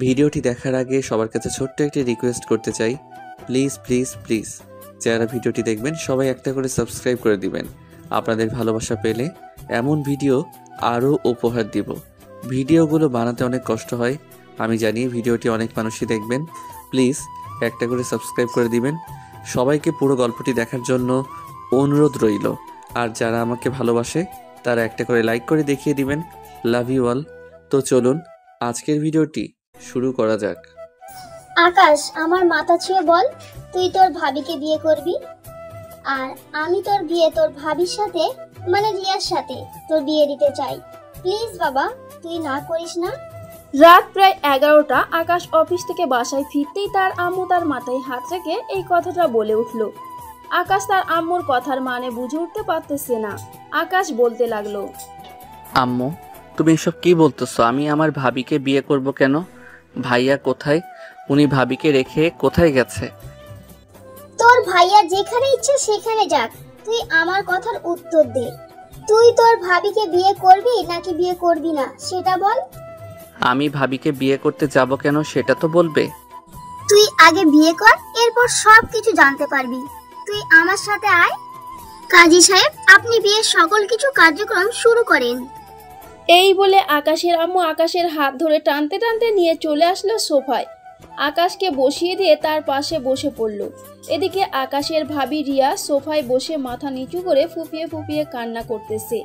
ভিডিওটি দেখার আগে সবার কাছে ছোট্ট একটি রিকোয়েস্ট করতে চাই, প্লিজ প্লিজ প্লিজ যারা ভিডিওটি দেখবেন সবাই একটা করে সাবস্ক্রাইব করে দিবেন। আপনাদের ভালোবাসা পেলে এমন ভিডিও আরও উপহার দিব। ভিডিওগুলো বানাতে অনেক কষ্ট হয়, আমি জানি। ভিডিওটি অনেক মানুষই দেখবেন, প্লিজ একটা করে সাবস্ক্রাইব করে দিবেন। সবাইকে পুরো গল্পটি দেখার জন্য অনুরোধ রইল। আর যারা আমাকে ভালোবাসে তারা একটা করে লাইক করে দেখিয়ে দিবেন। Love you all. তো চলুন আজকের ভিডিওটি শুরু করা যাক। আকাশ, আমার মাথা ছুঁয়ে বল, তুই তোর ভাবিকে বিয়ে করবি? আর আমি তোর বিয়ে তোর ভাবির সাথে, মানে রিয়ার সাথে তোর বিয়ে দিতে চাই। প্লিজ বাবা, তুই না করিস না। রাত প্রায় 11টা। আকাশ অফিস থেকে বাসায় ফিরতেই তার আম্মু তার মাথায় হাত রেখে এই কথাটা বলে উঠল। আকাশ তার আম্মুর কথার মানে বুঝে উঠতে পারতেছে না। আকাশ বলতে লাগলো, আম্মু, তুমি এসব কি বলতেছো? আমি আমার ভাবিকে বিয়ে করব কেন? ভাইয়া কোথায়? উনি ভাবিকে রেখে কোথায় গেছে? তোর ভাইয়া যেখানে ইচ্ছে সেখানে যাক, তুই আমার কথার উত্তর দে। তুই তোর ভাবিকে বিয়ে করবি নাকি বিয়ে করবি না সেটা বল। আমি ভাবিকে বিয়ে করতে যাব কেন সেটা তো বলবে। তুই আগে বিয়ে কর, এরপর সব কিছু জানতে পারবি। তুই আমার সাথে আয়। কাজী সাহেব, আপনি বিয়ের সকল কিছু কার্যক্রম শুরু করেন। এই বলে আকাশের আম্মু আকাশের হাত ধরে টানতে টানতে নিয়ে চলে আসলো সোফায়। আকাশকে বসিয়ে দিয়ে তার পাশে বসে পড়ল। এদিকে আকাশের ভাবি রিয়া সোফায় বসে মাথা নিচু করে ফুপিয়ে ফুপিয়ে কান্না করতেছে।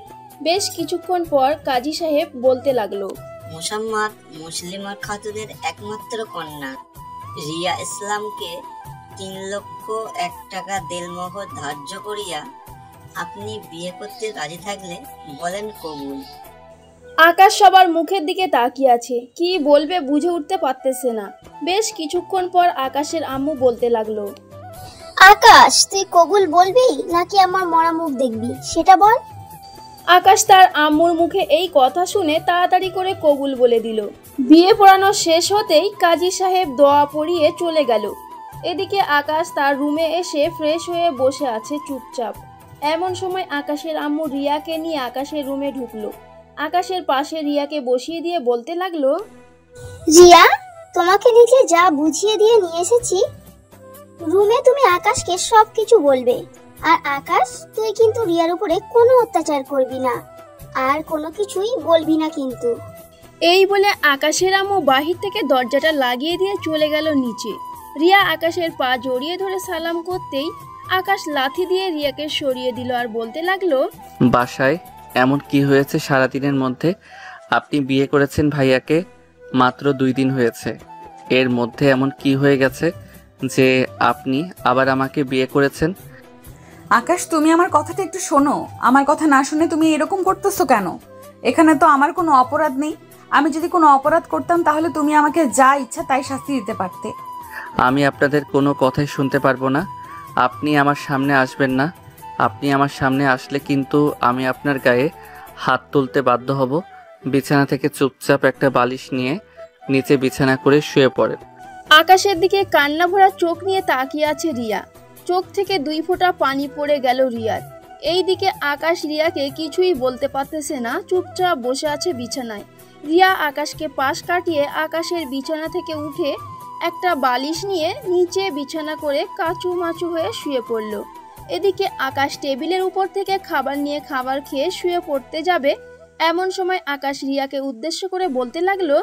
বেশ কিছুক্ষণ পর কাজী সাহেব বলতে লাগলো, মুসাম্মদ মুসলিমা খাতুনের একমাত্র কন্যা রিয়া ইসলামকে 3,01,000 টাকা দেলমোহর ধার্য করিয়া আপনি বিয়ে করতে রাজি থাকলে বলেন কবুল। আকাশ সবার মুখের দিকে তাকিয়ে আছে, কি বলবে বুঝে উঠতে পারতেছে না। বেশ কিছুক্ষণ পর আকাশের আম্মু বলতে লাগলো, আকাশ, তুই কবুল বলবি নাকি আমার মরা মুখ দেখবি সেটা বল। আকাশ তার আম্মুর মুখে এই কথা শুনে তাড়াতাড়ি করে কবুল বলে দিল। বিয়ে পড়ানো শেষ হতেই কাজী সাহেব দোয়া পড়িয়ে চলে গেল। এদিকে আকাশ তার রুমে এসে ফ্রেশ হয়ে বসে আছে চুপচাপ। এমন সময় আকাশের আম্মু রিয়াকে নিয়ে আকাশের রুমে ঢুকলো। আকাশের পাশে রিয়াকে বসিয়ে দিয়ে বলতে লাগলো, রিয়া, তোমাকে নিচে যা বুঝিয়ে দিয়ে নিয়ে এসেছি, রুমে তুমি আকাশকে সবকিছু বলবে। আর আকাশ, তুই কিন্তু রিয়ার উপরে কোনো অত্যাচার করবি না, আর কোনো কিছুই বলবি না কিন্তু। এই বলে আকাশের আম্মু বাহির থেকে দরজাটা লাগিয়ে দিয়ে চলে গেল নিচে। রিয়া আকাশের পা জড়িয়ে ধরে সালাম করতেই আকাশ লাথি দিয়ে রিয়াকে সরিয়ে দিল আর বলতে লাগলো, বাসায় এমন কি হয়েছে সারাদিনের মধ্যে? আপনি বিয়ে করেছেন ভাইয়াকে মাত্র 2 দিন হয়েছে, এর মধ্যে এমন কি হয়ে গেছে যে আপনি আবার আমাকে বিয়ে করেছেন? আকাশ, তুমি আমার কথাটা একটু শোনো। আমার কথা না শুনে তুমি এরকম করতেছো কেন? এখানে তো আমার কোনো অপরাধ নেই। আমি যদি কোনো অপরাধ করতাম তাহলে তুমি আমাকে যা ইচ্ছা তাই শাস্তি দিতে পারতে। আমি আপনাদের কোনো কথাই শুনতে পারবো না। আপনি আমার সামনে আসবেন না। আপনি আমার সামনে আসলে কিন্তু আমি আপনার গায়ে হাত তুলতে বাধ্য হব। বিছানা থেকে চুপচাপ একটা বালিশ নিয়ে নিচে বিছানা করে শুয়ে পড়েন। আকাশের দিকে কান্না ভরা চোখ নিয়ে তাকিয়ে আছে রিয়া। চোখ থেকে 2 ফোঁটা পানি পড়ে গেল রিয়ার। এইদিকে আকাশ রিয়াকে কিছুই বলতে পারতেছে না, চুপচাপ বসে আছে বিছানায়। রিয়া আকাশকে পাশ কাটিয়ে আকাশের বিছানা থেকে উঠে একটা বালিশ নিয়ে নিচে বিছানা করে কাচুমাচু হয়ে শুয়ে পড়ল। এদিকে আকাশ টেবিলের উপর থেকে খাবার নিয়ে খাবার খেয়ে শুয়ে পড়তে যাবে, এমন সময় আকাশ রিয়াকে উদ্দেশ্য করে বলতে লাগলো,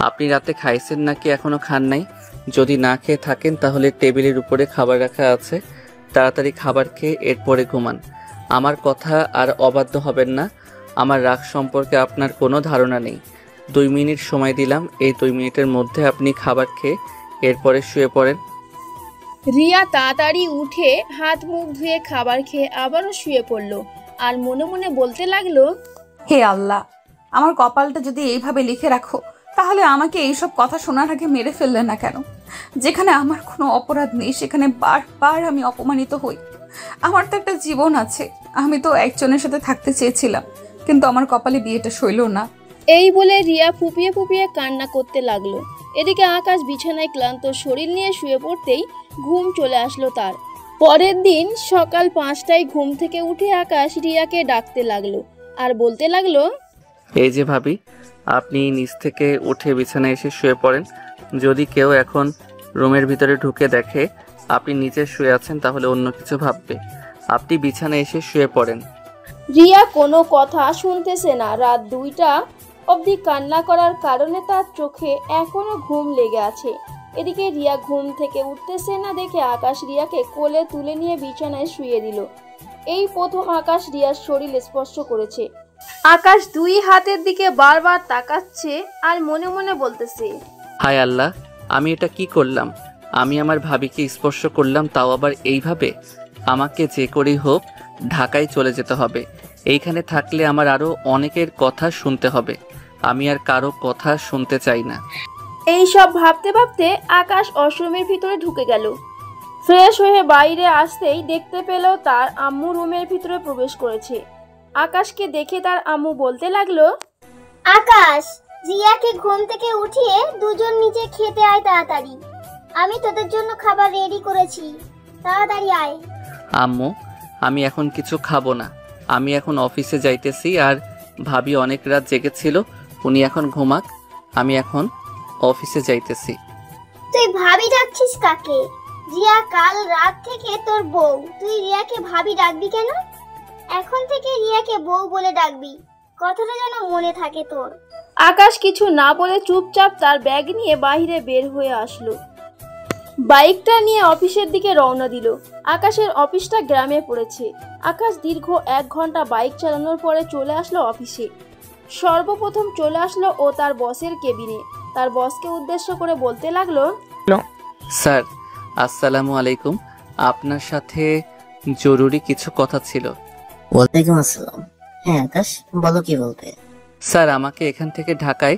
আপনি রাতে খাইছেন নাকি এখনো খান নাই? যদি না খেয়ে থাকেন তাহলে টেবিলের উপরে খাবার রাখা আছে, তাড়াতাড়ি খাবার খেয়ে এরপরে ঘুমান। আমার কথা আর অবাধ্য হবেন না। আমার রাগ সম্পর্কে আপনার কোনো ধারণা নেই। 2 মিনিট সময় দিলাম, এই 2 মিনিটের মধ্যে আপনি খাবার খেয়ে এরপরে শুয়ে পড়েন। রিয়া তাড়াতাড়ি উঠে হাত মুখ ধুয়ে খাবার খেয়ে আবারও শুয়ে পড়ল আর মনে মনে বলতে লাগলো, হে আল্লাহ, আমার কপালটা যদি এইভাবে লিখে রাখো তাহলে আমাকে এইসব কথা শোনার আগে মেরে ফেললে না কেন? যেখানে আমার কোনো অপরাধ নেই সেখানে বারবার আমি অপমানিত হই। আমার তো একটা জীবন আছে, আমি তো একজনের সাথে থাকতে চেয়েছিলাম, কিন্তু আমার কপালে বিয়েটা সইল না। এই বলে রিয়া ফুপিয়ে ফুপিয়ে কান্না করতে লাগলো। এদিকে আকাশ বিছানায় ক্লান্ত শরীর নিয়ে শুয়ে পড়তেই ঘুম চলে আসলো তার। পরের দিন সকাল 5টায় ঘুম থেকে উঠে আকাশ রিয়াকে ডাকতে লাগলো আর বলতে লাগলো, এই যে ভাবি, আপনি নিচ থেকে উঠে বিছানায় এসে শুয়ে পড়েন। যদি কেউ এখন রুমের ভিতরে ঢুকে দেখে আপনি নিচে শুয়ে আছেন তাহলে অন্য কিছু ভাববে। আপনি বিছানায় এসে শুয়ে পড়েন। রিয়া কোনো কথা শুনতেছে না। রাত 2টা অবধি কান্না করার কারণে তার চোখে এখনো ঘুম লেগে আছে। এদিকে রিয়া ঘুম থেকে উঠতেছে না দেখে আকাশ রিয়াকে কোলে তুলে নিয়ে বিছানায় শুয়ে দিল। এই প্রথম আকাশ রিয়ার শরীর স্পর্শ করেছে। আকাশ 2 হাতের দিকে বারবার তাকাচ্ছে আর মনে মনে বলতেছে, হায় আল্লাহ, আমি এটা কি করলাম? আমি আমার ভাবিকে স্পর্শ করলাম, তাও আবার এইভাবে। আমাকে যে করেই হোক ঢাকায় চলে যেতে হবে। এইখানে থাকলে আমার আরও অনেকের কথা শুনতে হবে। আমি আর কারো কথা শুনতে চাই না। এই সব ভাবতে ভাবতে আকাশ ওয়াশরুমের ভিতরে ঢুকে গেল। ফ্রেশ হয়ে বাইরে আসতেই দেখতে পেল তার আম্মু রুমের ভিতরে প্রবেশ করেছে। আকাশকে দেখে তার আম্মু বলতে লাগলো, আকাশ, রিয়াকে ঘুম থেকে উঠিয়ে দুজন নিচে খেতে আয় তাড়াতাড়ি। আমি তোদের জন্য খাবার রেডি করেছি, তাড়াতাড়ি আয়। আম্মু, আমি এখন কিছু খাবো না। আমি এখন অফিসে যাইতেছি, আর ভাবি অনেক রাত জেগেছিল, উনি এখন ঘুমাক। আমি এখন অফিসে যাইতেছি। তুই ভাবি ডাকছিস কাকে? রিয়া কাল রাত থেকে তোর বউ, তুই রিয়াকে ভাবি ডাকবি কেন? এখন থেকে রিয়াকে বউ বলে ডাকবি, কথাটা যেন মনে থাকে তোর। আকাশ কিছু না বলে চুপচাপ তার ব্যাগ নিয়ে বাইরে বের হয়ে আসলো। বাইকটা নিয়ে অফিসের দিকে রওনা দিল। আকাশের অফিসটা গ্রামে পড়েছে। আকাশ দীর্ঘ 1 ঘন্টা বাইক চালানোর পরে চলে আসলো অফিসে। সর্বপ্রথম চলে আসলো ও তার বসের কেবিনে। তার বসকে উদ্দেশ্য করে বলতে লাগলো, স্যার, আসসালামু আলাইকুম। আপনার সাথে জরুরি কিছু কথা ছিল। ওয়ালাইকুম আসসালাম। হ্যাঁ আকাশ, বলো কি বলবে। স্যার, আমাকে এখান থেকে ঢাকায়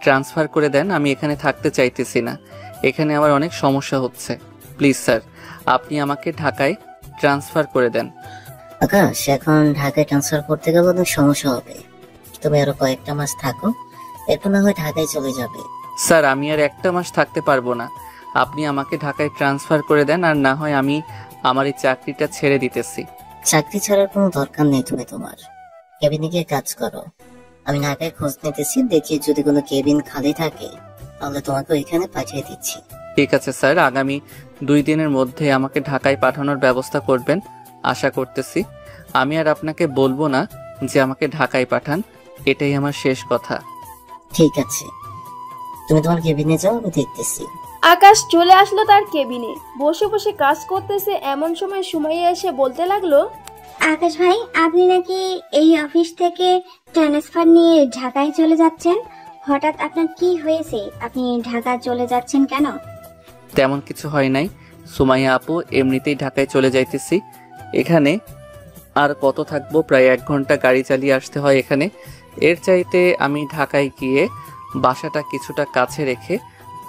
ট্রান্সফার করে দেন। আমি এখানে থাকতে চাইতেছি না। এখানে আমার অনেক সমস্যা হচ্ছে। প্লিজ স্যার, আপনি আমাকে ঢাকায় ট্রান্সফার করে দেন। আকাশ, এখন ঢাকায় ট্রান্সফার করতে গেলে অনেক সমস্যা হবে। তুমি আরো কয়েকটা মাস থাকো, এরপর না হয় ঢাকায় চলে যাবে। স্যার, আমি আর 1টা মাস থাকতে পারবো না। আপনি আমাকে ঢাকায় ট্রান্সফার করে দেন, আর না হয় আমি আমার এই চাকরিটা ছেড়ে দিতেছি। চাকরি ছাড়ার কোনো দরকার নেই, তুমি তোমার কেবিনে গিয়ে কাজ করো। আমি ঢাকায় খোঁজ নিতেছি, দেখি যদি কোনো কেবিন খালি থাকে তাহলে তোমাকে ওইখানে পাঠিয়ে দিচ্ছি। ঠিক আছে স্যার, আগামী 2 দিনের মধ্যে আমাকে ঢাকায় পাঠানোর ব্যবস্থা করবেন আশা করতেছি। আমি আর আপনাকে বলবো না যে আমাকে ঢাকায় পাঠান, এটাই আমার শেষ কথা। ঠিক আছে, তুমি তোমার কেবিনে যাও, আমি দেখতেছি। আকাশ চলে আসলো তার কেবিনে। বসে বসে কাজ করতেছে এমন সময় সুমাইয়া এসে বলতে লাগলো, আকাশ ভাই, আপনি নাকি এই অফিস থেকে ট্রান্সফার নিয়ে ঢাকায় চলে যাচ্ছেন? হঠাৎ আপনার কি হয়েছে? আপনি ঢাকা চলে যাচ্ছেন কেন? তেমন কিছু হয় নাই সুমাইয়া আপু, এমনিতেই ঢাকায় চলে যাইতেছি। এখানে আর কত থাকবো, প্রায় 1 ঘন্টা গাড়ি চালিয়ে আসতে হয় এখানে। এর চাইতে আমি ঢাকায় গিয়ে বাসাটা কিছুটা কাছে রেখে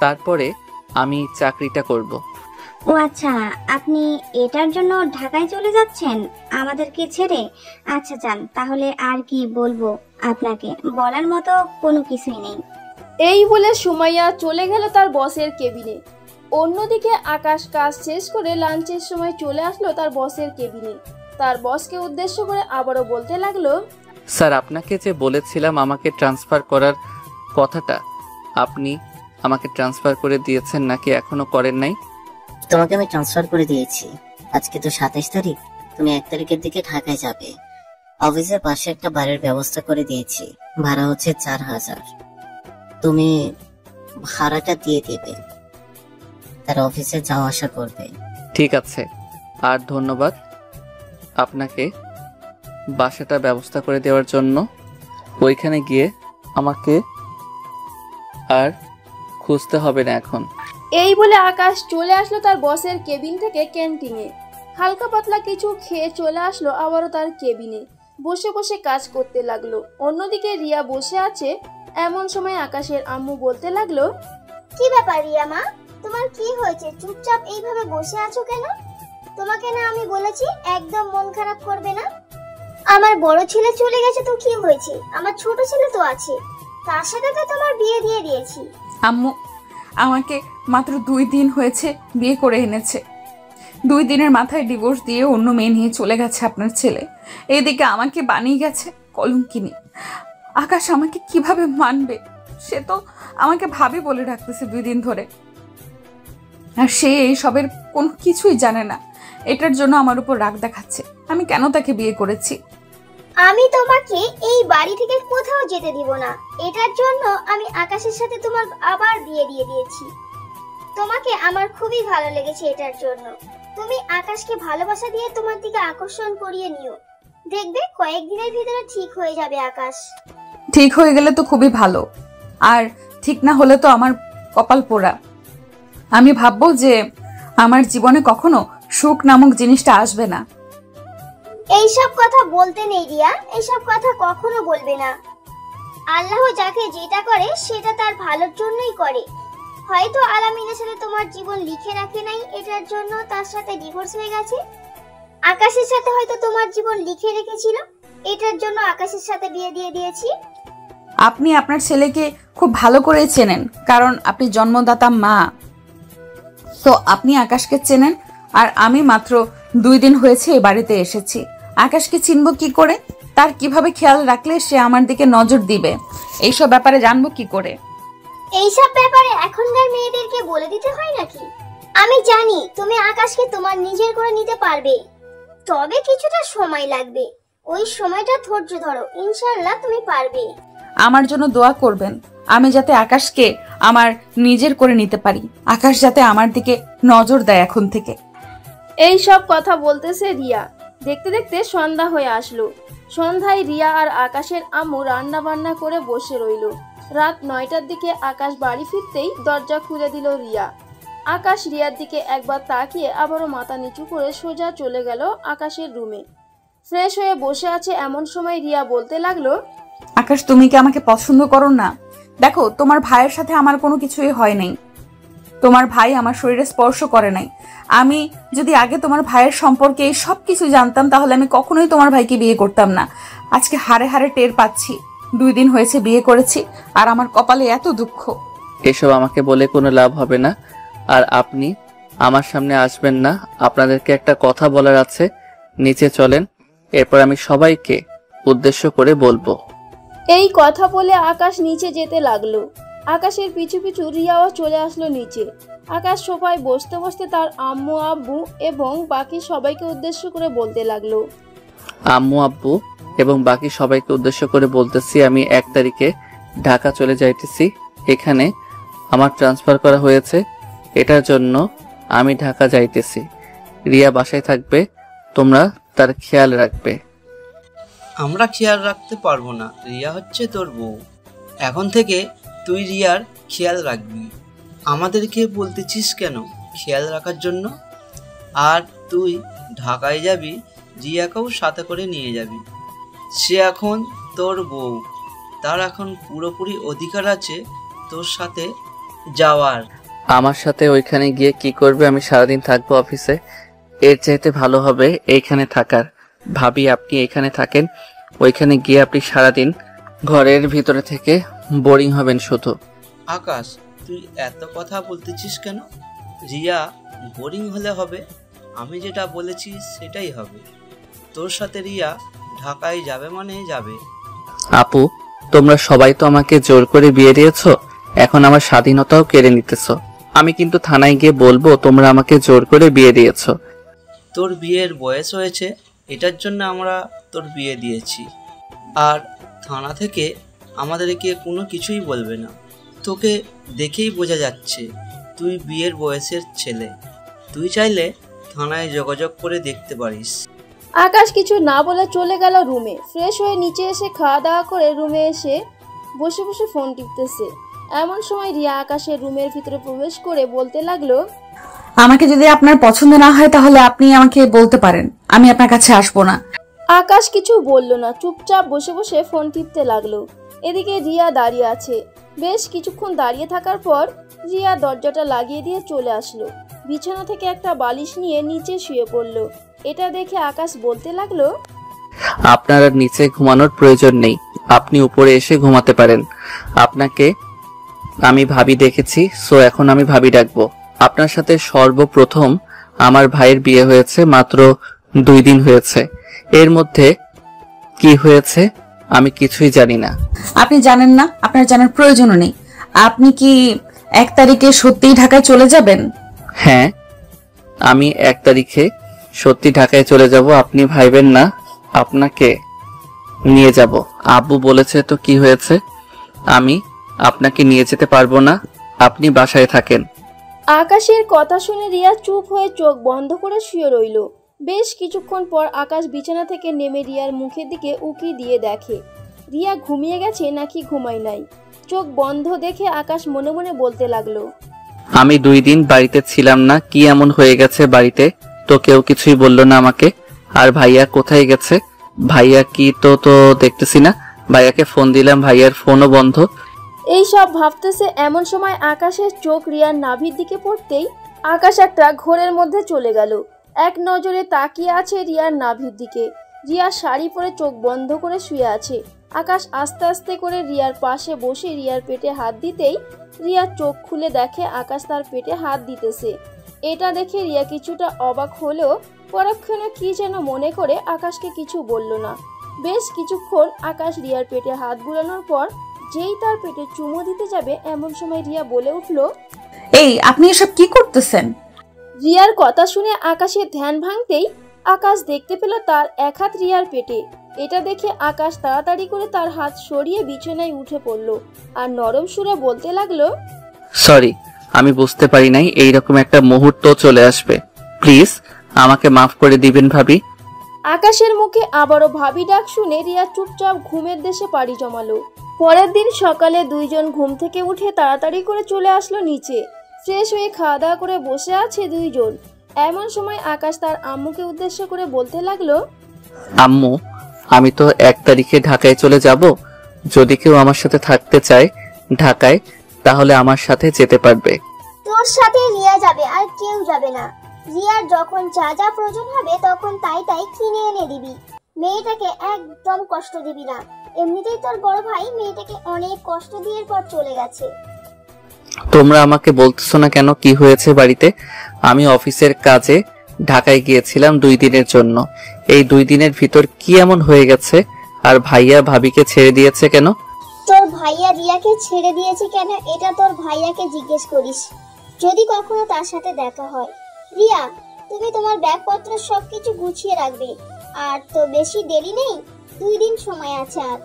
তারপরে আমি চাকরিটা করব। ও আচ্ছা, আপনি এটার জন্য ঢাকায় চলে যাচ্ছেন আমাদেরকে ছেড়ে? আচ্ছা যান, তাহলে আর কি বলবো আপনাকে, বলার মতো কোনো কিছুই নেই। এই বলে সুমাইয়া চলে গেল তার বসের কেবিনে। অন্যদিকে আকাশ কাজ শেষ করে লাঞ্চের সময় চলে আসলো তার বসের কেবিনে। তার বসকে উদ্দেশ্য করে আবারও বলতে লাগলো, স্যার, আপনাকে যে বলেছিলাম আমাকে ট্রান্সফার করার কথাটা, আপনি আমাকে ট্রান্সফার করে দিয়েছেন নাকি এখনো করেন নাই? তোমাকে আমি ট্রান্সফার করে দিয়েছি। আজকে তো 27 তারিখ, তুমি 1 তারিখের দিকে ঢাকায় যাবে। অফিসের পাশে একটা বাড়ির ব্যবস্থা করে দিয়েছি, ভাড়া হচ্ছে 4000। তুমি ভাড়াটা দিয়ে দিবে, তার অফিসে যাওয়া আসা করবে। ঠিক আছে, আর ধন্যবাদ আপনাকে বাসাটা ব্যবস্থা করে দেওয়ার জন্য। ওইখানে গিয়ে আমাকে আর খুঁজতে হবে না এখন। এই বলে আকাশ চলে আসলো তার বসের কেবিন থেকে ক্যান্টিনে। হালকা পাতলা কিছু খেয়ে চলে আসলো আবারও তার কেবিনে। বসে বসে কাজ করতে লাগলো। অন্যদিকে রিয়া বসে আছে। এমন সময় আকাশের আম্মু বলতে লাগলো, কি ব্যাপার রিয়া মা, তোমার কি হয়েছে? চুপচাপ এইভাবে বসে আছো কেন? তোমাকে না আমি বলেছি একদম মন খারাপ করবে না। আমার বড় ছেলে চলে গেছে তো কি হয়েছে, আমার ছোট ছেলে তো আছে, তার সাথে তো তোমার বিয়ে দিয়ে দিয়েছি। আম্মু আমাকে মাত্র 2 দিন হয়েছে বিয়ে করে এনেছে। 2 দিনের মাথায় ডিভোর্স দিয়ে অন্য মেয়ে নিয়ে চলে গেছে আপনার ছেলে। এদিকে আমাকে বানিয়ে গেছে কলঙ্কিনী। আকাশ আমাকে কিভাবে মানবে? সে তো আমাকে ভাবি বলে ডাকতেছে 2 দিন ধরে, আর সে এইসবের কোনো কিছুই জানে না। এটার জন্য আমার উপর রাগ দেখাচ্ছে। আমি কেন তাকে বিয়ে করেছি? আমি তোমাকে এই বাড়ি থেকে কোথাও যেতে দিব না। এটার জন্য আমি আকাশের সাথে তোমার আবার বিয়ে দিয়ে দিয়েছি। তোমাকে আমার খুবই ভালো লেগেছে এটার জন্য। তুমি আকাশকে ভালোবাসা দিয়ে তোমার দিকে আকর্ষণ করিয়ে নিও। দেখবে কয়েকদিনের ভিতরে ঠিক হয়ে যাবে আকাশ। ঠিক হয়ে গেলে তো খুবই ভালো, আর ঠিক না হলে তো আমার কপাল পোড়া। আমি ভাববো যে আমার জীবনে কখনো সুখ নামক জিনিসটা আসবে না। এইসব কথা বলতে নেই রিয়া, এইসব কথা কখনো বলবে না। আল্লাহ যাকে যেটা করে সেটা তার ভালোর জন্যই করে। হয়তো আলামিনের সাথে তোমার জীবন লিখে রাখে নাই, এটার জন্য তার সাথে ডিভোর্স হয়ে গেছে। আকাশের সাথে হয়তো তোমার জীবন লিখে রেখেছিল, এটার জন্য আকাশের সাথে বিয়ে দিয়ে দিয়েছি। আপনি আপনার ছেলেকে খুব ভালো করে চেনেন, কারণ আপনি জন্মদাতা মা। তো আপনি আকাশকে চেনেন, আর আমি মাত্র 2 দিন হয়েছে এই বাড়িতে এসেছি। আকাশকে চিনব কি করে? তার কিভাবে খেয়াল রাখলে সে আমার দিকে নজর দিবে, এইসব ব্যাপারে জানবো কি করে? এইসব ব্যাপারে এখনকার মেয়েদেরকে বলে দিতে হয় নাকি? আমি জানি তুমি আকাশকে তোমার নিজের করে নিতে পারবে, তবে কিছুটা সময় লাগবে। ওই সময়টা ধৈর্য ধরো, ইনশাআল্লাহ তুমি পারবে। আমার জন্য দোয়া করবেন, আমি যাতে আকাশকে আমার নিজের করে নিতে পারি। আকাশ যাতে আমার দিকে নজর দেয় এখন থেকে। এই সব কথা বলতেছে রিয়া। দেখতে দেখতে সন্ধ্যা হয়ে আসলো। সন্ধ্যায় রিয়া আর আকাশের আম্মু রান্না বান্না করে বসে রইল। রাত 9টার দিকে আকাশ বাড়ি ফিরতেই দরজা খুলে দিল রিয়া। আকাশ রিয়ার দিকে একবার তাকিয়ে আবারও মাথা নিচু করে সোজা চলে গেল আকাশের রুমে। ফ্রেশ হয়ে বসে আছে এমন সময় রিয়া বলতে লাগলো, আকাশ, তুমি কি আমাকে পছন্দ করো না? দেখো, তোমার ভাইয়ের সাথে আমার কোনো কিছুই হয় নাই। তোমার ভাই আমার শরীরে স্পর্শ করে নাই। আমি যদি আগে তোমার ভাইয়ের সম্পর্কে এই সব কিছু জানতাম, তাহলে আমি কখনোই তোমার ভাইকে বিয়ে করতাম না। আজকে হাড়ে হাড়ে টের পাচ্ছি 2 দিন হয়েছে বিয়ে করেছি, আর আমার কপালে এত দুঃখ। এসব আমাকে বলে কোনো লাভ হবে না, আর আপনি আমার সামনে আসবেন না। আপনাদেরকে একটা কথা বলার আছে, নিচে চলেন, এরপর আমি সবাইকে উদ্দেশ্য করে বলবো। এই কথা বলে আকাশ নিচে যেতে লাগলো। আকাশের পিছু পিছু রিয়াও চলে আসলো নিচে। আকাশ সোফায় বসতে বসতে তার আম্মু আব্বু এবং বাকি সবাইকে উদ্দেশ্য করে বলতে লাগলো, আম্মু আব্বু এবং বাকি সবাইকে উদ্দেশ্য করে বলতেছি, আমি 1 তারিখে ঢাকা চলে যাইতেছি। এখানে আমার ট্রান্সফার করা হয়েছে, এটার জন্য আমি ঢাকা যাইতেছি। রিয়া বাসায় থাকবে, তোমরা তার খেয়াল রাখবে। আমরা খেয়াল রাখতে পারবো না, রিয়া হচ্ছে তোর বউ। এখন থেকে তুই রিয়ার খেয়াল রাখবি। আমাদেরকে বলতেছিস কেন খেয়াল রাখার জন্য? আর তুই ঢাকায় যাবি, রিয়াকেও সাথে করে নিয়ে যাবি। সে এখন তোর বউ, তার এখন পুরোপুরি অধিকার আছে তোর সাথে যাওয়ার। আমার সাথে ওইখানে গিয়ে কি করবে? আমি সারাদিন থাকবো অফিসে, এর চাইতে ভালো হবে এইখানে থাকার। ভাবি, আপনি এখানে থাকেন, ওইখানে গিয়ে আপনি সারাদিন ঘরের ভিতরে থেকে বোরিং হবেন শুধু। আকাশ, তুই এত কথা বলতেছিস কেন? রিয়া বোরিং হলে হবে? আমি যেটা বলেছি সেটাই হবে। তোর সাথে রিয়া ঢাকায় যাবে মানে যাবে। আপু, তোমরা সবাই তো আমাকে জোর করে বিয়ে দিয়েছো, এখন আমার স্বাধীনতাও কেড়ে নিতেছো। আমি কিন্তু থানায় গিয়ে বলবো তোমরা আমাকে জোর করে বিয়ে দিয়েছো। তোর বিয়ের বয়স হয়েছে, এটার জন্য আমরা তোর বিয়ে দিয়েছি। আর থানা থেকে আমাদেরকে কোনো কিছুই বলবে না। তোকে দেখেই বোঝা যাচ্ছে তুই বিয়ের বয়সের ছেলে। তুই চাইলে থানায় যোগাযোগ করে দেখতে পারিস। আকাশ কিছু না বলে চলে গেল রুমে। ফ্রেশ হয়ে নিচে এসে খাওয়া দাওয়া করে রুমে এসে বসে বসে ফোন টিপতেছে। এমন সময় রিয়া আকাশের রুমের ভিতরে প্রবেশ করে বলতে লাগলো, আমাকে যদি আপনার পছন্দ না হয় তাহলে আপনি আমাকে বলতে পারেন, আমি আপনার কাছে আসবো না। আকাশ কিছু বলল না, চুপচাপ বসে বসে ফোন টিপতে লাগলো। এদিকে রিয়া দাঁড়িয়ে আছে। বেশ কিছুক্ষণ দাঁড়িয়ে থাকার পর রিয়া দরজাটা লাগিয়ে দিয়ে চলে আসলো। বিছানা থেকে একটা বালিশ নিয়ে নিচে শুয়ে পড়লো। এটা দেখে আকাশ বলতে লাগলো, আপনার আর নিচে ঘুমানোর প্রয়োজন নেই, আপনি উপরে এসে ঘুমাতে পারেন। আপনাকে আমি ভাবি দেখেছি, সো এখন আমি ভাবি ডাকবো। আপনার সাথে সর্বপ্রথম আমার ভাইয়ের বিয়ে হয়েছে মাত্র 2 দিন হয়েছে। এর মধ্যে কি হয়েছে আমি কিছুই জানি না। আপনি জানেন না, আপনার জানার প্রয়োজনও নেই। আপনি কি 1 তারিখে সত্যিই ঢাকায় চলে যাবেন? হ্যাঁ, আমি 1 তারিখে সত্যি ঢাকায় চলে যাব। আপনি ভাইবেন না আপনাকে নিয়ে যাব। আব্বু বলেছে তো কি হয়েছে, আমি আপনাকে নিয়ে যেতে পারবো না, আপনি বাসায় থাকেন। আকাশের কথা শুনে রিয়া চুপ হয়ে চোখ বন্ধ করে শুয়ে রইল। বেশ কিছুক্ষণ পর আকাশ বিছানা থেকে নেমে রিয়ার মুখের দিকে উকি দিয়ে দেখে রিয়া ঘুমিয়ে গেছে নাকি ঘুমায় নাই। চোখ বন্ধ দেখে আকাশ মনে মনে বলতে লাগলো, আমি 2 দিন বাড়িতে ছিলাম না, কি এমন হয়ে গেছে বাড়িতে? তো কেউ কিছুই বললো না আমাকে। আর ভাইয়া কোথায় গেছে? ভাইয়া কি তো দেখতেছি না। ভাইয়াকে ফোন দিলাম, ভাইয়ার ফোনও বন্ধ। এই সব ভাবতেছে এমন সময় আকাশের চোখ রিয়ার নাভির দিকে পড়তেই আকাশ একটা ঘোরের মধ্যে চলে গেল। এক নজরে তাকিয়ে আছে রিয়ার নাভির দিকে। রিয়া শাড়ি পরে চোখ বন্ধ করে শুয়ে আছে। আকাশ আস্তে আস্তে করে রিয়ার পাশে বসে রিয়ার পেটে হাত দিতেই রিয়া চোখ খুলে দেখে আকাশ তার পেটে হাত দিতেছে। এটা দেখে রিয়া কিছুটা অবাক হলেও পরক্ষণে কি যেন মনে করে আকাশকে কিছু বলল না। বেশ কিছুক্ষণ আকাশ রিয়ার পেটে হাত বুলানোর পর যেই তার পেটে চুমো দিতে যাবে এমন সময় রিয়া বলে উঠল, এই আপনি এসব কি করতেছেন? রিয়ার কথা শুনে আকাশের ধ্যান ভাঙতেই আকাশ দেখতে পেল তার এক হাত রিয়ার পেটে। এটা দেখে আকাশ তাড়াতাড়ি করে তার হাত সরিয়ে বিছানায় উঠে পড়ল আর নরম সুরে বলতে লাগলো, সরি, আমি বুঝতে পারি নাই এইরকম একটা মুহূর্ত চলে আসবে। প্লিজ আমাকে মাফ করে দিবেন ভাবি। আকাশের মুখে আবারও ভাবি ডাক শুনে রিয়া চুপচাপ ঘুমের দেশে পাড়ি জমালো। পরের দিন সকালে দুইজন ঘুম থেকে উঠে তাড়াতাড়ি করে চলে আসলো নিচে। ফ্রেশ হয়ে খাওয়া দাওয়া করে বসে আছে দুইজন। এমন সময় আকাশ তার আম্মুকে উদ্দেশ্য করে বলতে লাগলো, আম্মু, আমি তো 1 তারিখে ঢাকায় চলে যাব। যদি কেউ আমার সাথে থাকতে চায় ঢাকায়, তাহলে আমার সাথে যেতে পারবে। তোর সাথে রিয়া যাবে, আর কেউ যাবে না। রিয়ার যখন যা যা প্রয়োজন হবে তখন তাই কিনে এনে দিবি। মেয়েটাকে একদম কষ্ট দিবি না। এমনিতেই তোর বড় ভাই মেয়েটাকে অনেক কষ্ট দিয়ে পর চলে গেছে। তোমরা আমাকে বলতেছো না কেন কি হয়েছে বাড়িতে? আমি অফিসের কাজে ঢাকায় গিয়েছিলাম 2 দিনের জন্য। এই 2 দিনের ভিতর কি এমন হয়ে গেছে? আর ভাইয়া ভাবিকে ছেড়ে দিয়েছে কেন? তোর ভাইয়া রিয়াকে ছেড়ে দিয়েছে কেন এটা তোর ভাইয়াকে জিজ্ঞেস করিস, যদি কখনো তার সাথে দেখা হয়। রিয়া, তুমি তোমার ব্যাগপত্র সবকিছু গুছিয়ে রাখবে। আর তো বেশি দেরি নেই, 2 দিন সময় আছে। আর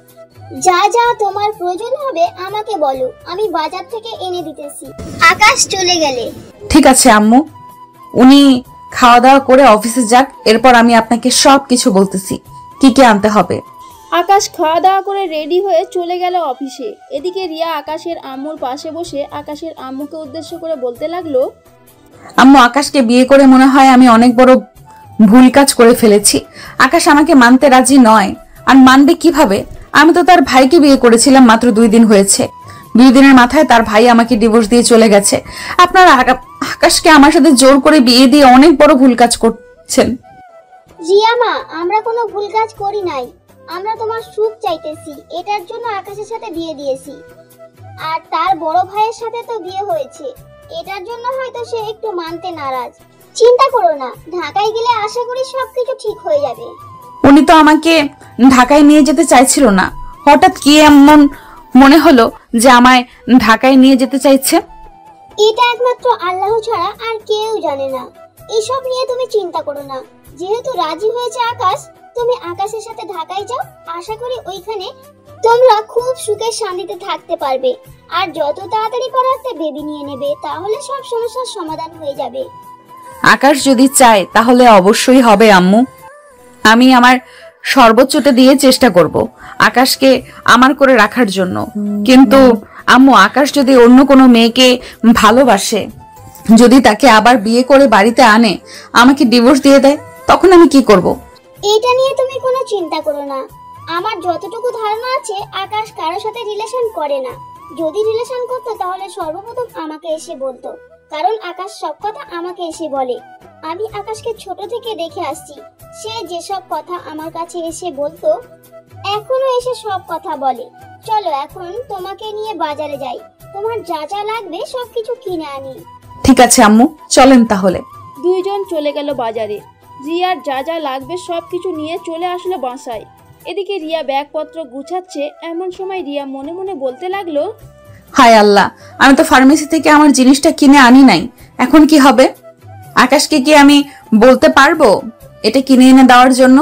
যা যা তোমার প্রয়োজন হবে আমাকে বলো, আমি বাজার থেকে এনে দিতেছি। আকাশ চলে গেলে ঠিক আছে আম্মু, উনি খাওয়া দাওয়া করে অফিসে যাক, এরপর আমি আপনাকে সবকিছু বলতেছি কি কি আনতে হবে। আকাশ খাওয়া দাওয়া করে রেডি হয়ে চলে গেল অফিসে। এদিকে রিয়া আকাশের আম্মুর পাশে বসে আকাশের আম্মুকে উদ্দেশ্য করে বলতে লাগলো, আম্মু, আকাশকে বিয়ে করে মনে হয় আমি অনেক বড় ভুল কাজ করে ফেলেছি। আকাশ আমাকে মানতে রাজি নয়, আর মানবে কিভাবে? আমি তো তার ভাইকে বিয়ে করেছিলাম, মাত্র 2 দিন হয়েছে। 2 দিনের মাথায় তার ভাই আমাকে ডিভোর্স দিয়ে চলে গেছে। আপনারা আকাশকে আমার সাথে জোর করে বিয়ে দিয়ে অনেক বড় ভুল কাজ করছেন। রিয়া মা, আমরা কোনো ভুল কাজ করি নাই। আমরা তোমার সুখ চাইতেছি, এটার জন্য আকাশের সাথে বিয়ে দিয়েছি। আর তার বড় ভাইয়ের সাথে তো বিয়ে হয়েছে, এটার জন্য হয়তো সে একটু মানতে নারাজ। চিন্তা করো না, ঢাকায় গেলে আশা করি সবকিছু ঠিক হয়ে যাবে। উনি তো আমাকে ঢাকায় নিয়ে যেতে চাইছিল না, হঠাৎ কি এমন মনে হলো যে আমায় ঢাকায় নিয়ে যেতে চাইছে? এটা একমাত্র আল্লাহ ছাড়া আর কেউ জানে না। এসব নিয়ে তুমি চিন্তা করো না। যেহেতু রাজি হয়েছে আকাশ, তুমি আকাশের সাথে ঢাকায় যাও। আশা করি ওইখানে তোমরা খুব সুখে শান্তিতে থাকতে পারবে। আর যত তাড়াতাড়ি পারো একটা বেবি নিয়ে নেবে, তাহলে সব সমস্যার সমাধান হয়ে যাবে। আকাশ যদি চায় তাহলে অবশ্যই হবে আম্মু। আমি আমার সর্বোচ্চটা দিয়ে চেষ্টা করব আকাশকে আমার করে রাখার জন্য। কিন্তু আম্মু, আকাশ যদি অন্য কোনো মেয়েকে ভালোবাসে, যদি তাকে আবার বিয়ে করে বাড়িতে আনে, আমাকে ডিভোর্স দিয়ে দেয়, তখন আমি কি করব? এটা নিয়ে তুমি কোনো চিন্তা করো না। আমার যতটুকু ধারণা আছে, আকাশ কারোর সাথে রিলেশন করে না। যদি রিলেশন করতো তাহলে সর্বপ্রথম আমাকে এসে বলতো, কারণ আকাশ সব কথা আমাকে এসে বলে। আমি আকাশকে ছোট থেকে দেখে আসছি, সে যেসব কথা আমার কাছে এসে বলতো এখনো এসে সব কথা বলে। চলো এখন তোমাকে নিয়ে বাজারে যাই, তোমার যা যা লাগবে সবকিছু কিনে আনি। ঠিক আছে আম্মু, চলেন তাহলে। দুইজন চলে গেল বাজারে। রিয়ার যা যা লাগবে সবকিছু নিয়ে চলে আসলো বাসায়। এদিকে রিয়া ব্যাগপত্র গুছাচ্ছে। এমন সময় রিয়া মনে মনে বলতে লাগলো, হায় আল্লাহ, আমি তো ফার্মেসি থেকে আমার জিনিসটা কিনে আনি নাই, এখন কি হবে? আকাশকে কি আমি বলতে পারবো এটা কিনে এনে দেওয়ার জন্য?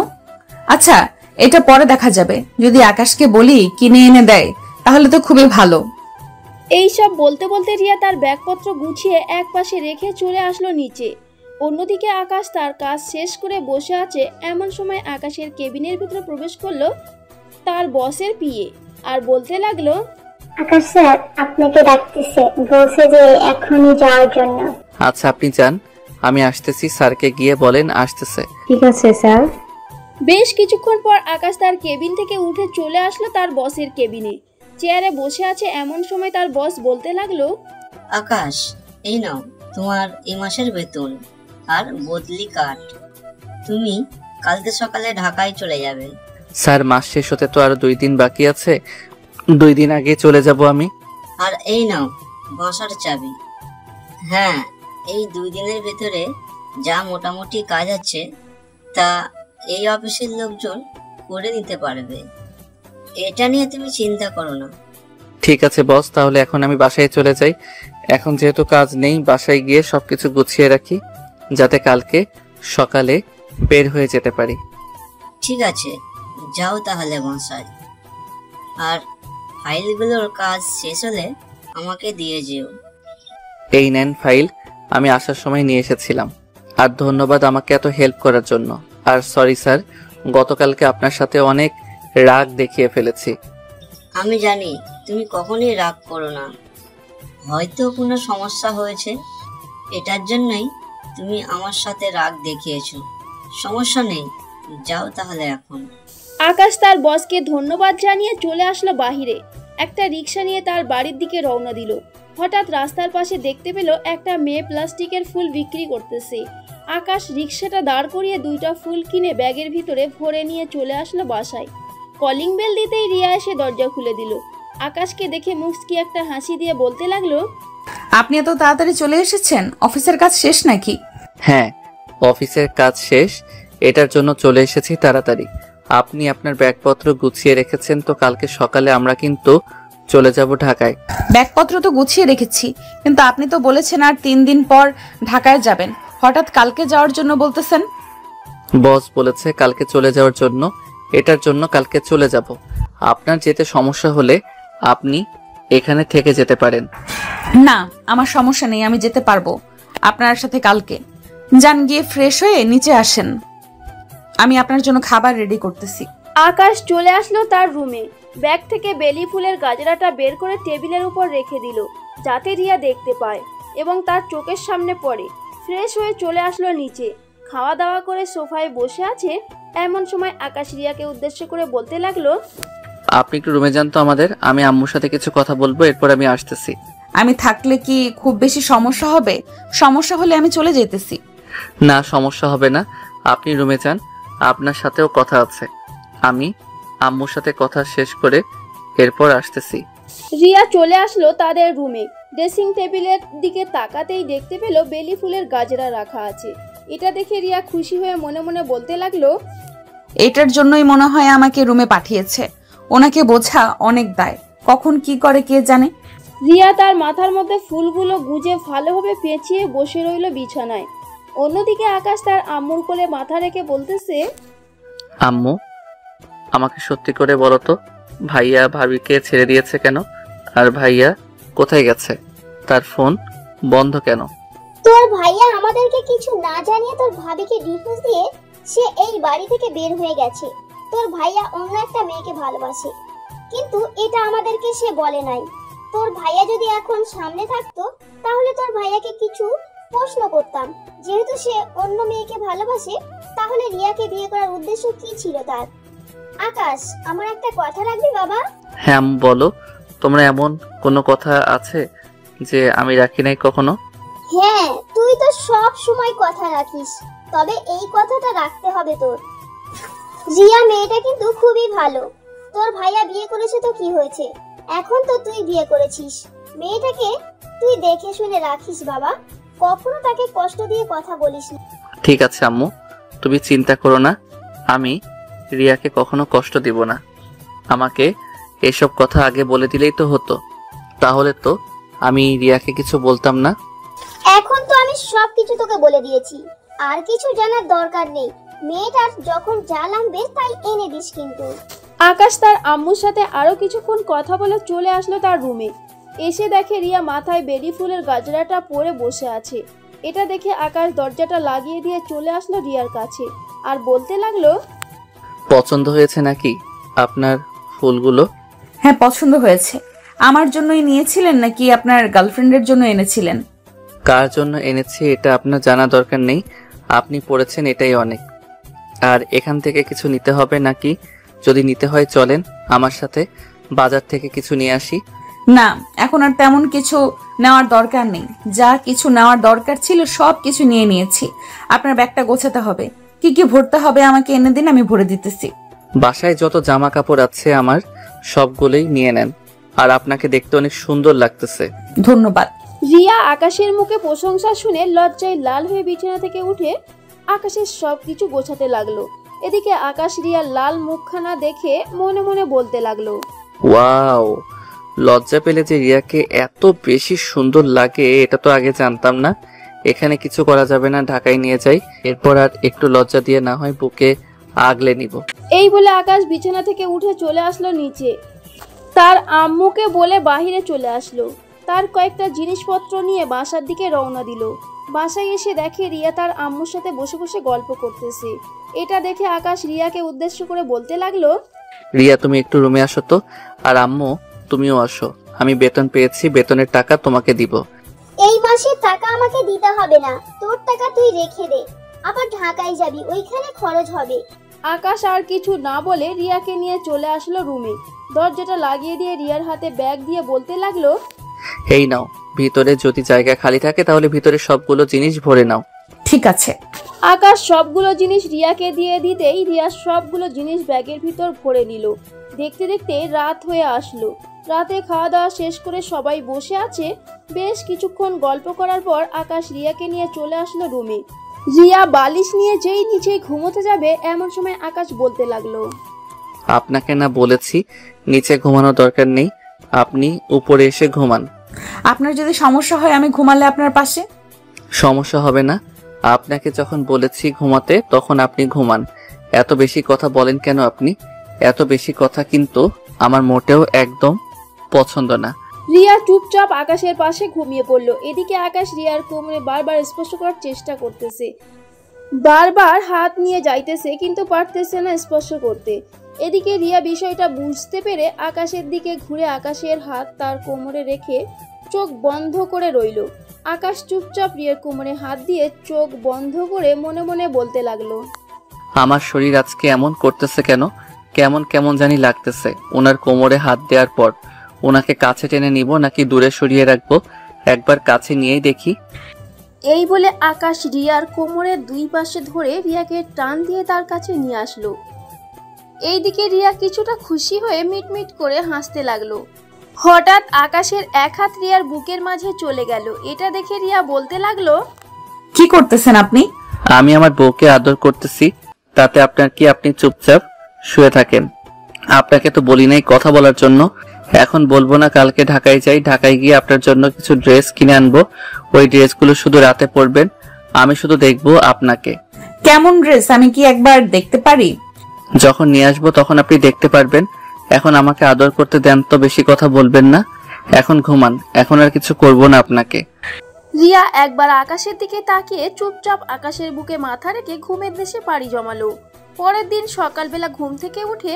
আচ্ছা, এটা পরে দেখা যাবে। যদি আকাশকে বলি কিনে এনে দেয় তাহলে তো খুবই ভালো। এইসব বলতে বলতে রিয়া তার ব্যাগপত্র গুছিয়ে এক পাশে রেখে চলে আসলো নিচে। অন্যদিকে আকাশ তার কাজ শেষ করে বসে আছে। এমন সময় আকাশের কেবিনের ভিতরে প্রবেশ করলো তার বসের পিএ আর বলতে লাগলো, আকাশ স্যার আপনাকে ডাকতেছে, বলছে যে এখনই যাওয়ার জন্য। আচ্ছা আপনি যান, আমি আসতেছি। স্যারকে গিয়ে বলেন আসতেছে। ঠিক আছে স্যার। বেশ কিছুক্ষণ পর আকাশ তার কেবিন থেকে উঠে চলে আসলো তার বসের কেবিনে। চেয়ারে বসে আছে। এমন সময় তার বস বলতে লাগলো, আকাশ, এই নাও তোমার এই মাসের বেতন আর বদলি কার্ড। তুমি কালকে সকালে ঢাকায় চলে যাবে। স্যার মাস শেষ হতে তো আরো 2 দিন বাকি আছে, 2 দিন আগে চলে যাব আমি। আর এই নাও বাসার চাবি। হ্যাঁ, এই 2 দিনের ভেতরে যা মোটামুটি কাজ আছে তা এই অফিসের লোকজন করে নিতে পারবে। এটা নিয়ে তুমি চিন্তা করো না। ঠিক আছে বস, তাহলে এখন আমি বাসায় চলে যাই। এখন যেহেতু কাজ নেই, বাসায় গিয়ে সবকিছু গুছিয়ে রাখি যাতে কালকে সকালে বের হয়ে যেতে পারি। ঠিক আছে, যাও তাহলে বাসায়। আর ফাইলগুলোর কাজ শেষ হলে আমাকে দিয়ে যেও। এই নেন ফাইল, আমি আসার সময় নিয়ে এসেছিলাম। আর ধন্যবাদ আমাকে এত হেল্প করার জন্য। আর সরি স্যার, গতকালকে আপনার সাথে অনেক রাগ দেখিয়ে ফেলেছি। আমি জানি তুমি কখনোই রাগ করো না, হয়তো কোনো সমস্যা হয়েছে, এটার জন্যই তুমি আমার সাথে রাগ দেখিয়েছো। সমস্যা নেই, যাও তাহলে এখন। আকাশ তার বসকে ধন্যবাদ জানিয়ে চলে আসলো বাহিরে। একটা রিক্সা নিয়ে তার বাড়ির দিকে রওনা দিল। হঠাৎ রাস্তার পাশে দেখতে পেল একটা মেয়ে প্লাস্টিকের ফুল বিক্রি করতেছে। আকাশ রিক্সাটা দাঁড় করিয়ে 2টা ফুল কিনে ব্যাগের ভিতরে ভরে নিয়ে চলে আসলো বাসায়। কলিং বেল দিতেই রিয়া এসে দরজা খুলে দিল। আকাশকে দেখে মুচকি একটা হাসি দিয়ে বলতে লাগলো, আপনি এত তাড়াতাড়ি চলে এসেছেন? অফিসের কাজ শেষ নাকি? হ্যাঁ, অফিসের কাজ শেষ, এটার জন্য চলে এসেছি তাড়াতাড়ি। আপনি আপনার ব্যাগপত্র গুছিয়ে রেখেছেন তো কালকে সকালে আমরা কিন্তু চলে যাব ঢাকায়। ব্যাগপত্র তো গুছিয়ে রেখেছি, কিন্তু আপনি তো বলেছেন আর 3 দিন পর ঢাকায় যাবেন, হঠাৎ কালকে যাওয়ার জন্য বলতেছেন। বস বলেছে কালকে চলে যাওয়ার জন্য, এটার জন্য কালকে চলে যাব। আপনার যেতে সমস্যা হলে আপনি এখানে থেকে যেতে পারেন। না, আমার সমস্যা নেই, আমি যেতে পারবো আপনার সাথে কালকে। যান, গিয়ে ফ্রেশ হয়ে নিচে আসেন, আমি আপনার জন্য খাবার রেডি করতেছি। আকাশ চলে আসলো তার রুমে। ব্যাগ থেকে বেলি ফুলের গাজরাটা বের করে টেবিলের উপর রেখে দিল যাতে রিয়া দেখতে পায় এবং তার চোখের সামনে পড়ে। ফ্রেশ হয়ে চলে আসলো নিচে। খাওয়া দাওয়া করে সোফায় বসে আছে। এমন সময় আকাশ রিয়াকে উদ্দেশ্য করে বলতে লাগলো, আপনি একটু রুমে যান তো আমাদের, আমি আম্মুর সাথে কিছু কথা বলবো, এরপর আমি আসতেছি। আমি থাকলে কি খুব বেশি সমস্যা হবে? সমস্যা হলে আমি চলে যেতেছি। না, সমস্যা হবে না, আপনি রুমে যান, আপনার সাথেও কথা আছে। আমি আম্মুর সাথে কথা শেষ করে এরপর আসতেছি। রিয়া চলে আসলো তাদের রুমে। ড্রেসিং টেবিলের দিকে তাকাতেই দেখতে পেল বেলি ফুলের গাজরা রাখা আছে। এটা দেখে রিয়া খুশি হয়ে মনে মনে বলতে লাগলো, এটার জন্যই মনে হয় আমাকে রুমে পাঠিয়েছে। ওনাকে বোঝা অনেক দায়, কখন কি করে কে জানে। রিয়া তার মাথার মধ্যে ফুলগুলো গুজে ভালোভাবে পেঁচিয়ে বসে রইল বিছানায়। অন্যদিকে আকাশ তার আম্মুর কোলে মাথা রেখে বলতেছে, আম্মু, আমাকে সত্যি করে বলো তো, ভাইয়া ভাবিকে ছেড়ে দিয়েছে কেন? আর ভাইয়া কোথায় গেছে? তার ফোন বন্ধ কেন? তোর ভাইয়া আমাদেরকে কিছু না জানিয়ে তোর ভাবিকে ডিভোর্স দিয়ে সে এই বাড়ি থেকে বের হয়ে গেছে। তোর ভাইয়া অন্য একটা মেয়েকে ভালোবাসে, কিন্তু এটা আমাদেরকে সে বলে নাই। তোর ভাইয়া যদি এখন সামনে থাকতো তাহলে তোর ভাইয়াকে কিছু প্রশ্ন করতাম। যেহেতু সে অন্য মেয়েকে ভালোবাসে, তাহলে রিয়াকে বিয়ে করার উদ্দেশ্য কি ছিল তার? আকাশ, আমার একটা কথা রাখবি বাবা? হ্যাঁ আম্মু বলো, তোমরা এমন কোনো কথা আছে যে আমি রাখি নাই কখনো? হ্যাঁ, তুই তো সব সময় কথা রাখিস, তবে এই কথাটা রাখতে হবে তোর। রিয়া মেয়েটা কিন্তু খুবই ভালো। তোর ভাইয়া বিয়ে করেছে তো কি হয়েছে, এখন তো তুই বিয়ে করেছিস। মেয়েটাকে তুই দেখে শুনে রাখিস বাবা, কখনো তাকে কষ্ট দিয়ে কথা বলিস না। ঠিক আছে আম্মু, তুমি চিন্তা করো না, আমি রিয়াকে কখনো কষ্ট দিব না। আমাকে এসব কথা আগে বলে দিলেই তো হতো, তাহলে তো আমি রিয়াকে কিছু বলতাম না। এখন তো আমি সবকিছু তোকে বলে দিয়েছি, আর কিছু জানার দরকার নেই। মেয়েটার যখন যা লাগবে তাই এনে দিস কিন্তু। আকাশ তার আম্মুর সাথে আরো কিছুক্ষণ কথা বলে চলে আসলো তার রুমে। এসে দেখে রিয়া মাথায় বেলি ফুলের গাজরাটা পরে বসে আছে। এটা দেখে আকাশ দরজাটা লাগিয়ে দিয়ে চলে আসলো রিয়ার কাছে আর বলতে লাগলো, পছন্দ হয়েছে নাকি আপনার ফুলগুলো? হ্যাঁ, পছন্দ হয়েছে। আমার জন্যই নিয়েছিলেন নাকি আপনার গার্লফ্রেন্ডের জন্য এনেছিলেন? কার জন্য এনেছি এটা আপনার জানা দরকার নেই, আপনি পড়েছেন এটাই অনেক। আর এখান থেকে কিছু নিতে হবে নাকি? যদি নিতে হয় চলেন আমার সাথে, বাজার থেকে কিছু নিয়ে আসি। না, এখন আর তেমন কিছু নেওয়ার দরকার নেই। যা কিছু নেওয়ার দরকার ছিল সব কিছু নিয়ে নিয়েছি। আপনার ব্যাগটা গোছাতে হবে। কি কি ভরতে হবে আমাকে এনে দিন, আমি ভরে দিতেছি। বাসায় যত জামা কাপড় আছে আমার সবগুলোই নিয়ে নেন, আর আপনাকে দেখতে অনেক সুন্দর লাগতেছে। ধন্যবাদ। রিয়া আকাশের মুখে প্রশংসা শুনে লজ্জায় লাল হয়ে বিছানা থেকে উঠে আকাশের সবকিছু গোছাতে লাগলো। এদিকে আকাশ রিয়ার লাল মুখখানা দেখে মনে মনে বলতে লাগলো, ওয়াও, লজ্জা পেলে যে রিয়াকে এত বেশি সুন্দর লাগে এটা তো আগে জানতাম না। এখানে কিছু করা যাবে না, ঢাকায় নিয়ে যাই, এরপর আর একটু লজ্জা দিয়ে না হয় বুকে আগলে নিব। এই বলে আকাশ বিছানা থেকে উঠে চলে আসলো নিচে। তার আম্মুকে বলে বাহিরে চলে আসলো। তার কয়েকটা জিনিসপত্র নিয়ে বাসার দিকে রওনা দিল। বাসায় এসে দেখে রিয়া তার আম্মুর সাথে বসে বসে গল্প করতেছে। এটা দেখে আকাশ রিয়াকে উদ্দেশ্য করে বলতে লাগলো, রিয়া তুমি একটু রুমে আসো তো, আর আম্মু তুমিও আসো। আমি বেতন পেয়েছি, বেতনের টাকা তোমাকে দিব। এই মাসে টাকা আমাকে দিতে হবে না, তোর টাকা তুই রেখে দে। আবার ঢাকায় যাবি, ওইখানে খরচ হবে। আকাশ আর কিছু না বলে রিয়াকে নিয়ে চলে আসলো রুমে। দরজাটা লাগিয়ে দিয়ে রিয়ার হাতে ব্যাগ দিয়ে বলতে লাগলো, এই নাও, ভিতরে যদি জায়গা খালি থাকে তাহলে ভিতরে সবগুলো জিনিস ভরে নাও। ঠিক আছে। আকাশ সবগুলো জিনিস রিয়াকে দিয়ে দিতেই রিয়া সবগুলো জিনিস ব্যাগের ভিতর ভরে নিল। দেখতে দেখতে রাত হয়ে আসলো। রাতে খাওয়া দাওয়া শেষ করে সবাই বসে আছে। বেশ কিছুক্ষণ গল্প করার পর আকাশ রিয়াকে নিয়ে চলে আসলো রুমে। রিয়া বালিশ নিয়ে যেই নিচে ঘুমোতে যাবে এমন সময় আকাশ বলতে লাগলো, আপনাকে না বলেছি নিচে ঘুমানোর দরকার নেই, আপনি উপরে এসে ঘুমান। আপনার যদি সমস্যা হয় আমি ঘুমালে আপনার পাশে? সমস্যা হবে না, আপনাকে যখন বলেছি ঘুমাতে তখন আপনি ঘুমান। এত বেশি কথা বলেন কেন আপনি? এত বেশি কথা কিন্তু আমার মোটেও একদম পছন্দ না। রিয়া চুপচাপ আকাশের পাশে ঘুমিয়ে পড়লো। এদিকে আকাশ রিয়ার কোমরে বারবার স্পর্শ করার চেষ্টা করতেছে। বারবার হাত নিয়ে যাইতেছে কিন্তু পারতেছে না স্পর্শ করতে। এদিকে রিয়া বিষয়টা বুঝতে পেরে আকাশের দিকে ঘুরে আকাশের হাত তার কোমরে রেখে চোখ বন্ধ করে রইল। আকাশ চুপচাপ রিয়ার কোমরে হাত দিয়ে চোখ বন্ধ করে মনে মনে বলতে লাগলো, আমার শরীর আজকে এমন করতেছে কেন? কেমন কেমন জানি লাগতেছে। ওনার কোমরে হাত দেওয়ার পর ওনাকে কাছে টেনে নিব নাকি দূরে সরিয়ে রাখবো? একবার কাছে নিয়েই দেখি। এই বলে আকাশ রিয়ার কোমরের দুই পাশে ধরে রিয়াকে টান দিয়ে তার কাছে নিয়ে আসলো। এইদিকে রিয়া কিছুটা খুশি হয়ে মিটমিট করে হাসতে লাগলো। হঠাৎ আকাশের এক হাত রিয়ার বুকের মাঝে চলে গেল। এটা দেখে রিয়া বলতে লাগলো, কি করতেছেন আপনি? আমি আমার বউকে আদর করতেছি, তাতে আপনার কি? আপনি চুপচাপ শুয়ে থাকেন। আপনাকে তো বলি নাই কথা বলার জন্য। এখন বলবো না কালকে ঢাকায় যাই, ঢাকায় গিয়ে আপনার জন্য কিছু ড্রেস কিনে আনবো। ওই ড্রেসগুলো শুধু রাতে পরবেন, আমি শুধু দেখবো আপনাকে। কেমন ড্রেস আমি কি একবার দেখতে পারি? যখন নিয়ে আসবো তখন আপনি দেখতে পারবেন। এখন আমাকে আদর করতে দেন তো, বেশি কথা বলবেন না। এখন ঘুমান, এখন আর কিছু করবো না আপনাকে। রিয়া একবার আকাশের দিকে তাকিয়ে চুপচাপ আকাশের বুকে মাথা রেখে ঘুমের দেশে পাড়ি জমালো। পরের দিন সকালবেলা ঘুম থেকে উঠে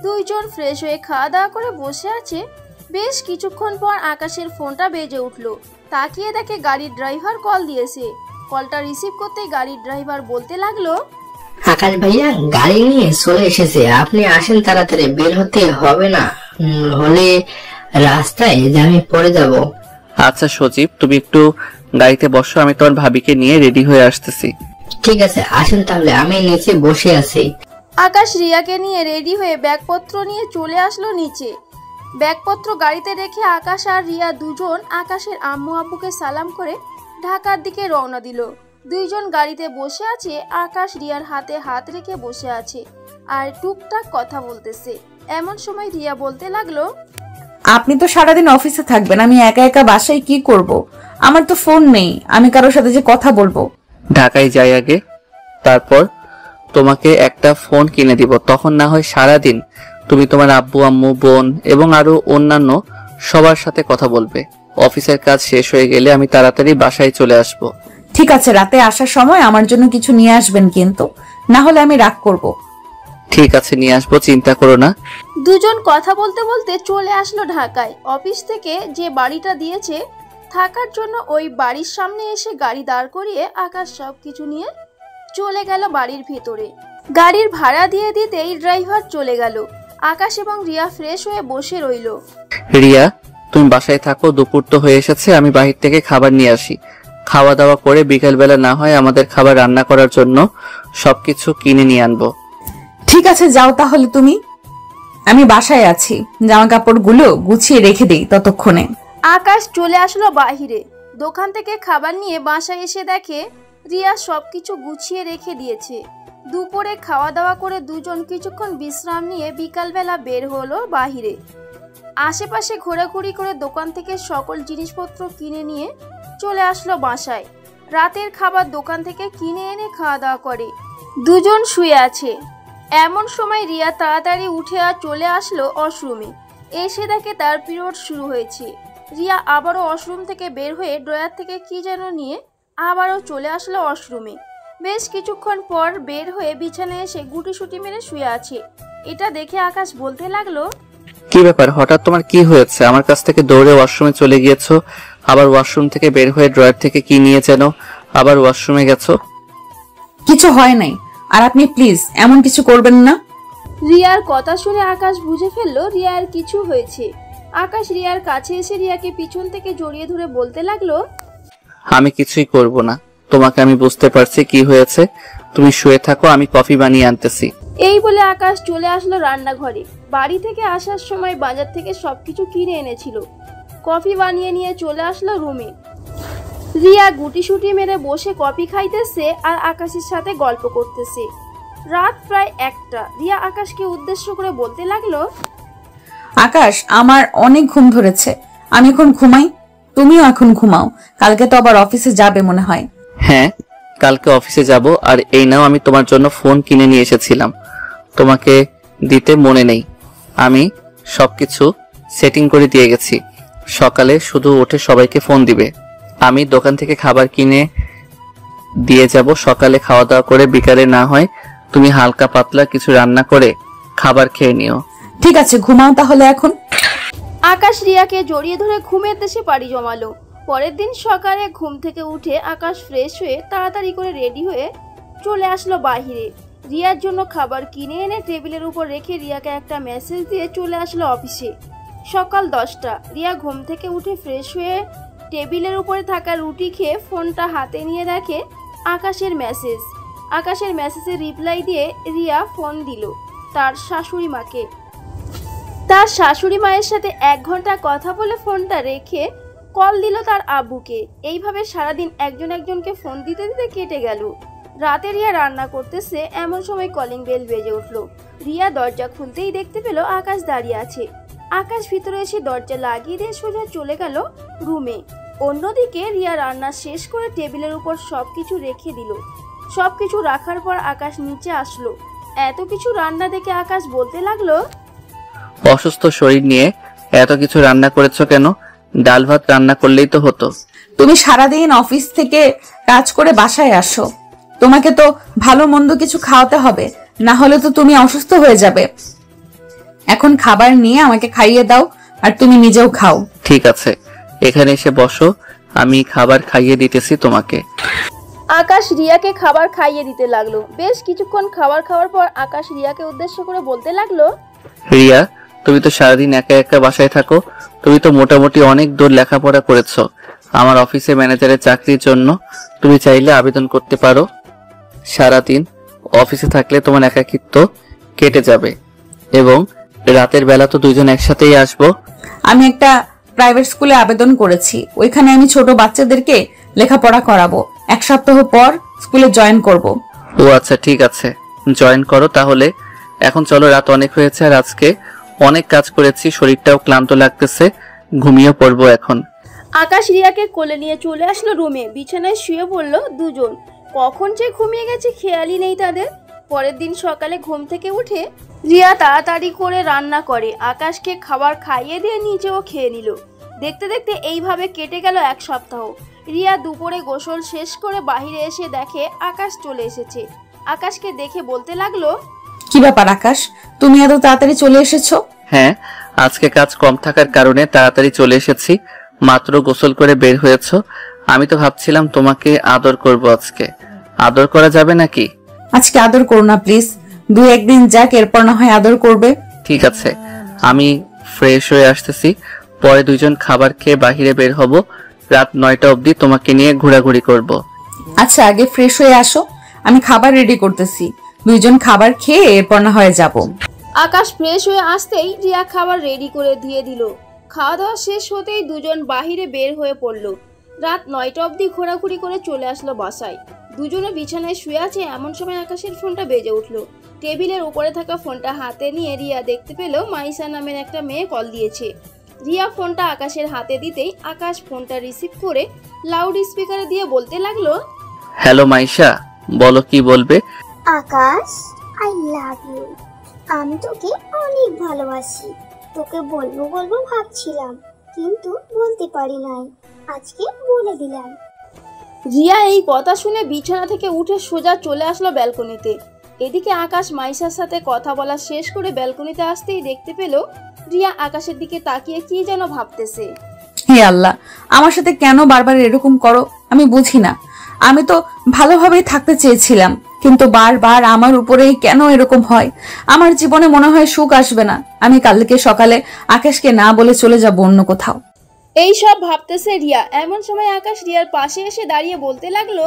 দুইজন ফ্রেশ হয়ে খাওয়া দাওয়া করে বসে আছে। বেশ কিছুক্ষণ পর আকাশের ফোনটা বেজে উঠলো। তাকিয়ে দেখে গাড়ির ড্রাইভার কল দিয়েছে। কলটা রিসিভ করতেই গাড়ির ড্রাইভার বলতে লাগলো, আকাশ ভাইয়া গাড়ি নিয়ে চলে এসেছে, আপনি আসেন তাড়াতাড়ি, বের হতে হবে না, হলে রাস্তায় জ্যামে পড়ে যাব। আচ্ছা সজীব, তুমি একটু গাড়িতে বসো, আমি তোমার ভাবিকে নিয়ে রেডি হয়ে আসতেছি। ঠিক আছে, আসেন তাহলে, আমি নিচে বসে আছি। আকাশ রিয়াকে নিয়ে রেডি হয়ে ব্যাগপত্র নিয়ে চলে আসলো নিচে। ব্যাগপত্র গাড়িতে রেখে আকাশ আর রিয়া দুজন আকাশের আম্মু আব্বুকে সালাম করে ঢাকার দিকে রওনা দিল। দুইজন গাড়িতে বসে আছে। আকাশ রিয়ার হাতে হাত রেখে বসে আছে আর টুকটাক কথা বলতেছে। এমন সময় রিয়া বলতে লাগলো, আপনি তো সারাদিন অফিসে থাকবেন, আমি একা একা বাসায় কি করব? আমার তো ফোন নেই, আমি কারোর সাথে যে কথা বলবো। ঢাকায় যাই আগে, তারপর তোমাকে একটা ফোন কিনে দিব। তখন না হয় সারাদিন তুমি তোমার আব্বু আম্মু বোন এবং আরো অন্যান্য সবার সাথে কথা বলবে। অফিসের কাজ শেষ হয়ে গেলে আমি তাড়াতাড়ি বাসায় চলে আসব। ঠিক আছে, রাতে আসার সময় আমার জন্য কিছু নিয়ে আসবেন, কিন্তু না হলে আমি রাগ করব। ঠিক আছে, নিয়ে আসবো, চিন্তা করো না। দুজন কথা বলতে বলতে চলে আসলো ঢাকায়। অফিস থেকে যে বাড়িটা দিয়েছে থাকার জন্য ওই বাড়ির সামনে এসে গাড়ি দাঁড় করিয়ে আকাশ সবকিছু নিয়ে চলে গেল বাড়ির ভিতরে। গাড়ির ভাড়া দিয়ে দিতেই ড্রাইভার চলে গেল। আকাশ এবং রিয়া ফ্রেশ হয়ে বসে রইল। রিয়া, তুমি বাসায় থাকো, দুপুর তো হয়ে এসেছে, আমি বাহির থেকে খাবার নিয়ে আসি। খাওয়া দাওয়া করে বিকালবেলা না হয় আমাদের খাবার রান্না করার জন্য সবকিছু কিনে নিয়ে আনবো। ঠিক আছে, যাও তাহলে তুমি, আমি বাসায় আছি। জামা কাপড়গুলো গুছিয়ে রেখে দেই ততক্ষণে। আকাশ চলে আসলো বাহিরে। দোকান থেকে খাবার নিয়ে বাসায় এসে দেখে রিয়া সবকিছু গুছিয়ে রেখে দিয়েছে। দুপুরে খাওয়া দাওয়া করে দুজন কিছুক্ষণ বিশ্রাম নিয়ে বিকালবেলা বের হলো বাহিরে। আশেপাশে ঘোরাঘুরি করে দোকান থেকে সকল জিনিসপত্র কিনে নিয়ে চলে আসলো বাসায়। রাতের খাবার দোকান থেকে কিনে এনে খাওয়া দাওয়া করে দুজন শুয়ে আছে। এমন সময় রিয়া তাড়াতাড়ি উঠে আর চলে আসলো ওয়াশরুমে। এসে দেখে তার পিরিয়ড শুরু হয়েছে। রিয়া আবারও ওয়াশরুম থেকে বের হয়ে ড্রয়ার থেকে কি যেন নিয়ে আবারও চলে আসলো ওয়াশরুমে। বেশ কিছুক্ষণ পর বের হয়ে বিছানায় এসে গুটিসুটি মেরে শুয়ে আছে। এটা দেখে আকাশ বলতে লাগলো, কি ব্যাপার, হঠাৎ তোমার কি হয়েছে? আমার কাছ থেকে দৌড়ে ওয়াশরুমে চলে গিয়েছো, আবার ওয়াশরুম থেকে বের হয়ে ড্রয়ার থেকে কি নিয়ে যেন আবার ওয়াশরুমে গেছো। কিছু হয় নাই, আর আপনি প্লিজ এমন কিছু করবেন না। রিয়ার কথা শুনে আকাশ বুঝে ফেললো রিয়ার কিছু হয়েছে। আকাশ রিয়ার কাছে এসে রিয়াকে পিছন থেকে জড়িয়ে ধরে বলতে লাগলো, আমি কিছুই করব না, তোমাকে আমি বুঝতে পারছি কি হয়েছে, তুমি শুয়ে থাকো, আমি কফি বানিয়ে আনতেছি। এই বলে আকাশ চলে আসলো রান্নাঘরে। বাড়ি থেকে আসার সময় বাজার থেকে সবকিছু কিনে এনেছিল। কফি বানিয়ে নিয়ে চলে আসলো রুমে। রিয়া গুটিসুটি মেরে বসে কফি খাইতেছে আর আকাশের সাথে গল্প করতেছে। রাত প্রায় 1টা। রিয়া আকাশকে উদ্দেশ্য করে বলতে লাগলো, আকাশ, আমার অনেক ঘুম ধরেছে, আমি এখন ঘুমাই, তুমিও এখন ঘুমাও, কালকে তো আবার অফিসে যাবে মনে হয়। হ্যাঁ, কালকে অফিসে যাব। আর এই নাও, আমি তোমার জন্য ফোন কিনে নিয়ে এসেছিলাম, তোমাকে দিতে মনে নেই। আমি সবকিছু সেটিং করে দিয়ে গেছি, সকালে শুধু উঠে সবাইকে ফোন দিবে। আমি দোকান থেকে খাবার কিনে দিয়ে যাব, সকালে খাওয়া দাওয়া করে বিকালে না হয় তুমি হালকা পাতলা কিছু রান্না করে খাবার খেয়ে নিও। ঠিক আছে, ঘুমাও তাহলে এখন। আকাশ রিয়াকে জড়িয়ে ধরে ঘুমের দেশে পাড়ি জমালো। পরের দিন সকালে ঘুম থেকে উঠে আকাশ ফ্রেশ হয়ে তাড়াতাড়ি করে রেডি হয়ে চলে আসলো বাহিরে। রিয়ার জন্য খাবার কিনে এনে টেবিলের উপর রেখে রিয়াকে একটা মেসেজ দিয়ে চলে আসলো অফিসে। সকাল 10টা। রিয়া ঘুম থেকে উঠে ফ্রেশ হয়ে টেবিলের উপরে থাকা রুটি খেয়ে ফোনটা হাতে নিয়ে দেখে আকাশের মেসেজ। আকাশের মেসেজে রিপ্লাই দিয়ে রিয়া ফোন দিল তার শাশুড়ি মাকে। তার শাশুড়ি মায়ের সাথে 1 ঘন্টা কথা বলে ফোনটা রেখে কল দিল তার আব্বুকে। এইভাবে সারাদিন একজনকে ফোন দিতে দিতে কেটে গেল। রাতে রিয়া রান্না করতেছে, এমন সময় কলিং বেল বেজে উঠলো। রিয়া দরজা খুলতেই দেখতে পেল আকাশ দাঁড়িয়ে আছে। আকাশ ভিতরে এসে দরজা লাগিয়ে দিয়ে সোজা চলে গেল রুমে। অন্যদিকে রিয়া রান্না শেষ করে টেবিলের উপর সবকিছু রেখে দিল। সবকিছু রাখার পর আকাশ নিচে আসলো। এত কিছু রান্না দেখে আকাশ বলতে লাগলো, অসুস্থ শরীর নিয়ে এত কিছু রান্না করেছো কেন? ডাল ভাত রান্না করলেই তো হতো। তুমি সারাদিন অফিস থেকে কাজ করে বাসায় আসো, তোমাকে তো ভালো মন্দ কিছু খাওয়াতে হবে, না হলে তো তুমি অসুস্থ হয়ে যাবে। এখন খাবার নিয়ে আমাকে খাইয়ে দাও, আর তুমি নিজেও খাও। ঠিক আছে, এখানে এসে বসো, আমি খাবার খাইয়ে দিতেছি তোমাকে। আকাশ রিয়াকে খাবার খাইয়ে দিতে লাগলো। বেশ কিছুক্ষণ খাবার খাওয়ার পর আকাশ রিয়াকে উদ্দেশ্য করে বলতে লাগলো, রিয়া, তুমি তো সারাদিন একা একা বাসায় থাকো, তুমি তো মোটামুটি অনেক দূর লেখাপড়া করেছো। আমার অফিসে ম্যানেজারের চাকরির জন্য তুমি চাইলে আবেদন করতে পারো। সারাদিন অফিসে থাকলে তোমার একাকিত্ব কেটে যাবে এবং রাতের বেলা তো দুইজন একসাথেই আসবো। আমি একটা প্রাইভেট স্কুলে আবেদন করেছি, ওইখানে আমি ছোট বাচ্চাদেরকে লেখাপড়া করাবো। 1 সপ্তাহ পর স্কুলে জয়েন করব। ও আচ্ছা ঠিক আছে, জয়েন করো তাহলে। এখন চলো, রাত অনেক হয়েছে আর আজকে অনেক কাজ করেছি, শরীরটাও ক্লান্ত লাগতেছে, ঘুমিয়ে পড়বো এখন। আকাশ রিয়াকে কোলে নিয়ে চলে আসলো রুমে। বিছানায় শুয়ে পড়লো দুজন। কখন যে ঘুমিয়ে গেছে খেয়ালই নেই তাদের। পরের দিন সকালে ঘুম থেকে উঠে রিয়া তাড়াতাড়ি করে রান্না করে, আকাশকে খাবার খাইয়ে দিয়ে নিজেও খেয়ে নিল। দেখতে দেখতে এইভাবে কেটে গেল 1 সপ্তাহ। রিয়া দুপুরে গোসল শেষ করে বাইরে এসে দেখে আকাশ চলে এসেছে। আকাশকে দেখে বলতে লাগলো, কি ব্যাপার আকাশ, তুমি এত তাড়াতাড়ি চলে এসেছো? হ্যাঁ, আজকে কাজ কম থাকার কারণে তাড়াতাড়ি চলে এসেছি। মাত্র গোসল করে বের হয়েছো। আমি তো ভাবছিলাম তোমাকে আদর করব আজকে। আদর করা যাবে নাকি? আজকে আদর করো না প্লিজ, 2-1 দিন যাক, এরপর না হয় আদর করবে। ঠিক আছে, আমি ফ্রেশ হয়ে আসতেছি, পরে দুইজন খাবার খেয়ে বাহিরে বের হব। রাত 9টা অবধি তোমাকে নিয়ে ঘোরাঘুরি করব। আচ্ছা, আগে ফ্রেশ হয়ে আসো, আমি খাবার রেডি করতেছি। দুইজন খাবার খেয়ে এরপর না হয় যাব। আকাশ ফ্রেশ হয়ে আসতেই রিয়া খাবার রেডি করে দিয়ে দিল। খাওয়া দাওয়া শেষ হতেই দুজন বাহিরে বের হয়ে পড়লো। রাত 9টা অবধি ঘোরাঘুরি করে চলে আসলো বাসায়। দুজনে বিছানায় শুয়ে আছে, এমন সময় আকাশের ফোনটা বেজে উঠলো। টেবিলের উপরে থাকা ফোনটা হাতে নিয়ে রিয়া দেখতে পেল মাইসা নামের একটা মেয়ে কল দিয়েছে। রিয়া ফোনটা আকাশের হাতে দিতেই আকাশ ফোনটা রিসিভ করে লাউড স্পিকারে দিয়ে বলতে লাগলো, হ্যালো মাইশা, বলো কি বলবে? আকাশ, আই লাভ ইউ। আমি তোকে অনেক ভালোবাসি। তোকে বলবো বলবো ভাবছিলাম, কিন্তু বলতে পারি নাই। আজকে বলে দিলাম। রিয়া এই কথা শুনে বিছানা থেকে উঠে সোজা চলে আসলো ব্যালকনিতে। এদিকে আকাশ মাইসার সাথে কথা বলা শেষ করে ব্যালকনিতে আসতেই দেখতে পেল রিয়া আকাশের দিকে তাকিয়ে কি যেন ভাবতেছে। হে আল্লাহ, আমার সাথে কেন বারবার এরকম করো আমি বুঝি না। আমি তো ভালোভাবেই থাকতে চেয়েছিলাম, কিন্তু বারবার আমার উপরেই কেন এরকম হয়? আমার জীবনে মনে হয় সুখ আসবে না। আমি কালকে সকালে আকাশকে না বলে চলে যাব অন্য কোথাও। এই সব ভাবতেছে রিয়া। এমন সময় আকাশ রিয়ার পাশে এসে দাঁড়িয়ে বলতে লাগলো,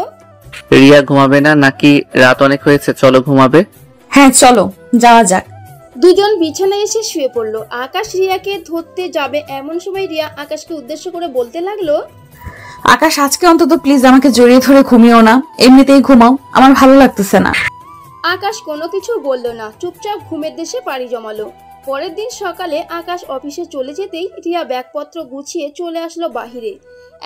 রিয়া ঘুমাবে না নাকি? রাত অনেক হয়েছে, চলো ঘুমাবে। হ্যাঁ চলো, যাওয়া যাক। দুজন বিছানায় এসে শুয়ে পড়লো। আকাশ রিয়াকে ধরতে যাবে, এমন সময় রিয়া আকাশকে উদ্দেশ্য করে বলতে লাগলো, আকাশ আজকে অন্তত প্লিজ আমাকে জড়িয়ে ধরে ঘুমিও না, এমনিতেই ঘুমাও, আমার ভালো লাগতেছে না। আকাশ কোনো কিছু বলল না, চুপচাপ ঘুমের দেশে পাড়ি জমালো। পরের দিন সকালে আকাশ অফিসে চলে যেতেই রিয়া ব্যাগপত্র গুছিয়ে চলে আসলো বাহিরে।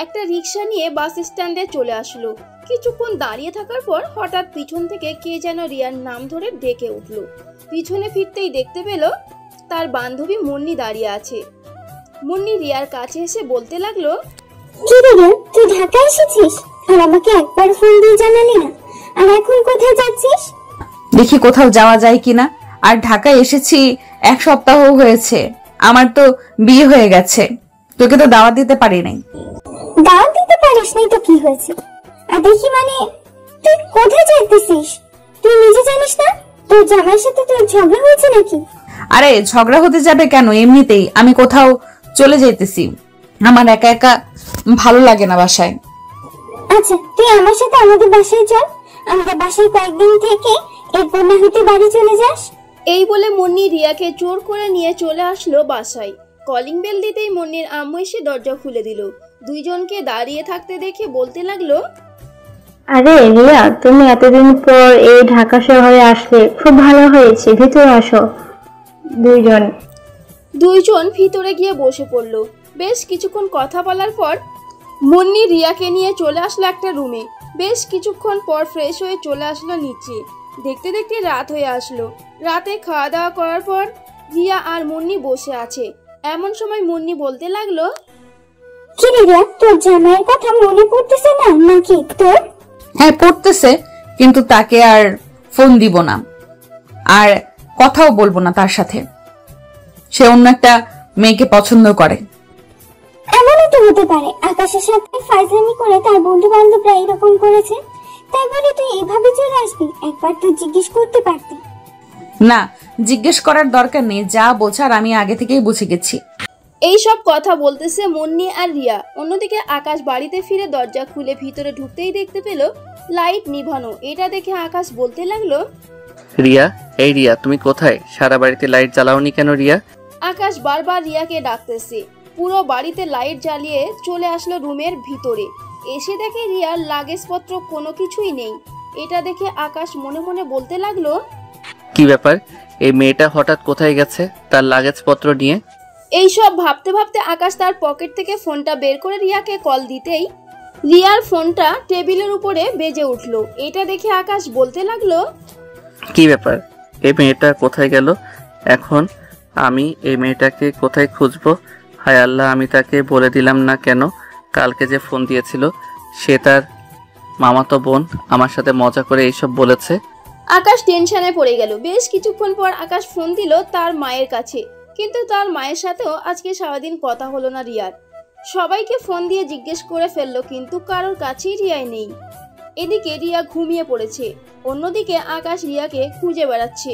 একটা রিক্সা নিয়ে বাস স্ট্যান্ডে চলে আসলো। কিছুক্ষণ দাঁড়িয়ে থাকার পর হঠাৎ পিছন থেকে কে যেন রিয়ার নাম ধরে ডেকে উঠলো। পিছনে ফিরতেই দেখতে পেল তার বান্ধবী মুন্নি দাঁড়িয়ে আছে। মুন্নি রিয়ার কাছে এসে বলতে লাগলো, কি রে, তুই ঢাকা এসেছিস আর আমাকে একবার ফোন দিয়ে জানালি না? আর এখন কোথায় যাচ্ছিস? দেখি কোথাও যাওয়া যায় কিনা। আর ঢাকায় এসেছি 1 সপ্তাহ হয়েছে, আমার তো বিয়ে হয়ে গেছে, তোকে তো দাওয়াত দিতে পারি নাই। দাওয়াত দিতে পারিস নাই তো কি হয়েছে? আর দেখি মানে তুই কোথায় যাইতেছিস? তুই নিজে জানিস না তোর জামাইয়ের সাথে তোর ঝগড়া হয়েছে নাকি? আরে ঝগড়া হতে যাবে কেন, এমনিতেই আমি কোথাও চলে যাইতেছি। আমার একা একা ভালো লাগে না বাসায়। আচ্ছা, তুই আমার সাথে আমাদের বাসায় চল, আমাদের বাসায় কয়েকদিন থেকে এরপর না হইতে বাড়ি চলে যাস। এই বলে মুন্নি রিয়াকে জোর করে নিয়ে চলে আসলো বাসায়। কলিং বেল দিতেই মুন্নির আম্মু এসে দরজা খুলে দিল। দুইজনকে দাঁড়িয়ে থাকতে দেখে বলতে লাগলো, আরে রিয়া, তুমি এতদিন পর এই ঢাকা শহরে আসলে খুব ভালো হয়েছে, ভিতরে আসো। দুইজন ভিতরে গিয়ে বসে পড়লো। বেশ কিছুক্ষণ কথা বলার পর মুন্নি রিয়াকে নিয়ে চলে আসলো একটা রুমে। বেশ কিছুক্ষণ পর ফ্রেশ হয়ে চলে আসলো নিচে। দেখতে দেখতে রাত হয়ে আসলো। রাতে খাওয়া দাওয়া করার পর রিয়া আর মুন্নি বসে আছে। এমন সময় মুন্নি বলতে লাগলো, কি রে রিয়া, তোর জামাইয়ের কথা মনে পড়তেছে না নাকি তোর? হ্যাঁ পড়তেছে, কিন্তু তাকে আর ফোন দিব না, আর কথাও বলবো না তার সাথে। সে অন্য একটা মেয়েকে পছন্দ করে। এমনও তো হতে পারে আকাশের সাথে ফাইজলামি করে তার বন্ধু বান্ধবরা এরকম করেছে, তাই বলে তুই এইভাবে চলে আসবি? একবার তুই জিজ্ঞেস করতে পারতি। না, জিজ্ঞেস করার দরকার নেই, যা বোঝার আমি আগে থেকেই বুঝে গেছি। এই সব কথা বলতেছে মুন্নি আর রিয়া। অন্যদিকে আকাশ বাড়িতে ফিরে দরজা খুলে ভিতরে ঢুকতেই দেখতে পেল লাইট নিভানো। এটা দেখে আকাশ বলতে লাগলো, রিয়া, এই রিয়া তুমি কোথায়? সারা বাড়িতে লাইট জ্বালাওনি কেন রিয়া? আকাশ বারবার রিয়াকে ডাকতেছে। পুরো বাড়িতে লাইট জ্বালিয়ে চলে আসলো রুমের ভিতরে। এসে দেখে রিয়ার লাগেজপত্র কোনো কিছুই নেই। এটা দেখে আকাশ মনে মনে বলতে লাগলো, কি ব্যাপার, এই মেয়েটা হঠাৎ কোথায় গেছে তার লাগেজপত্র নিয়ে? এইসব ভাবতে ভাবতে আকাশ তার পকেট থেকে ফোনটা বের করে রিয়াকে কল দিতেই রিয়ার ফোনটা টেবিলের উপরে বেজে উঠলো। এটা দেখে আকাশ বলতে লাগলো, কি ব্যাপার, এই মেয়েটা কোথায় গেল? এখন আমি এই মেয়েটাকে কোথায় খুঁজবো? হায় আল্লাহ, আমি তাকে বলে দিলাম না কেন? কালকে যে ফোন দিয়েছিল সে তার মামাতো বোন আমার সাথে মজা করে এইসব বলেছে। আকাশ টেনশনে পড়ে গেল। বেশ কিছুক্ষণ পর আকাশ ফোন দিল তার মায়ের কাছে, কিন্তু তার মায়ের সাথেও আজকে সারাদিন কথা হলো না রিয়ার। সবাইকে ফোন দিয়ে জিজ্ঞেস করে ফেললো, কিন্তু কারোর কাছেই রিয়াই নেই। এদিকে রিয়া ঘুমিয়ে পড়েছে, অন্যদিকে আকাশ রিয়াকে খুঁজে বেড়াচ্ছে।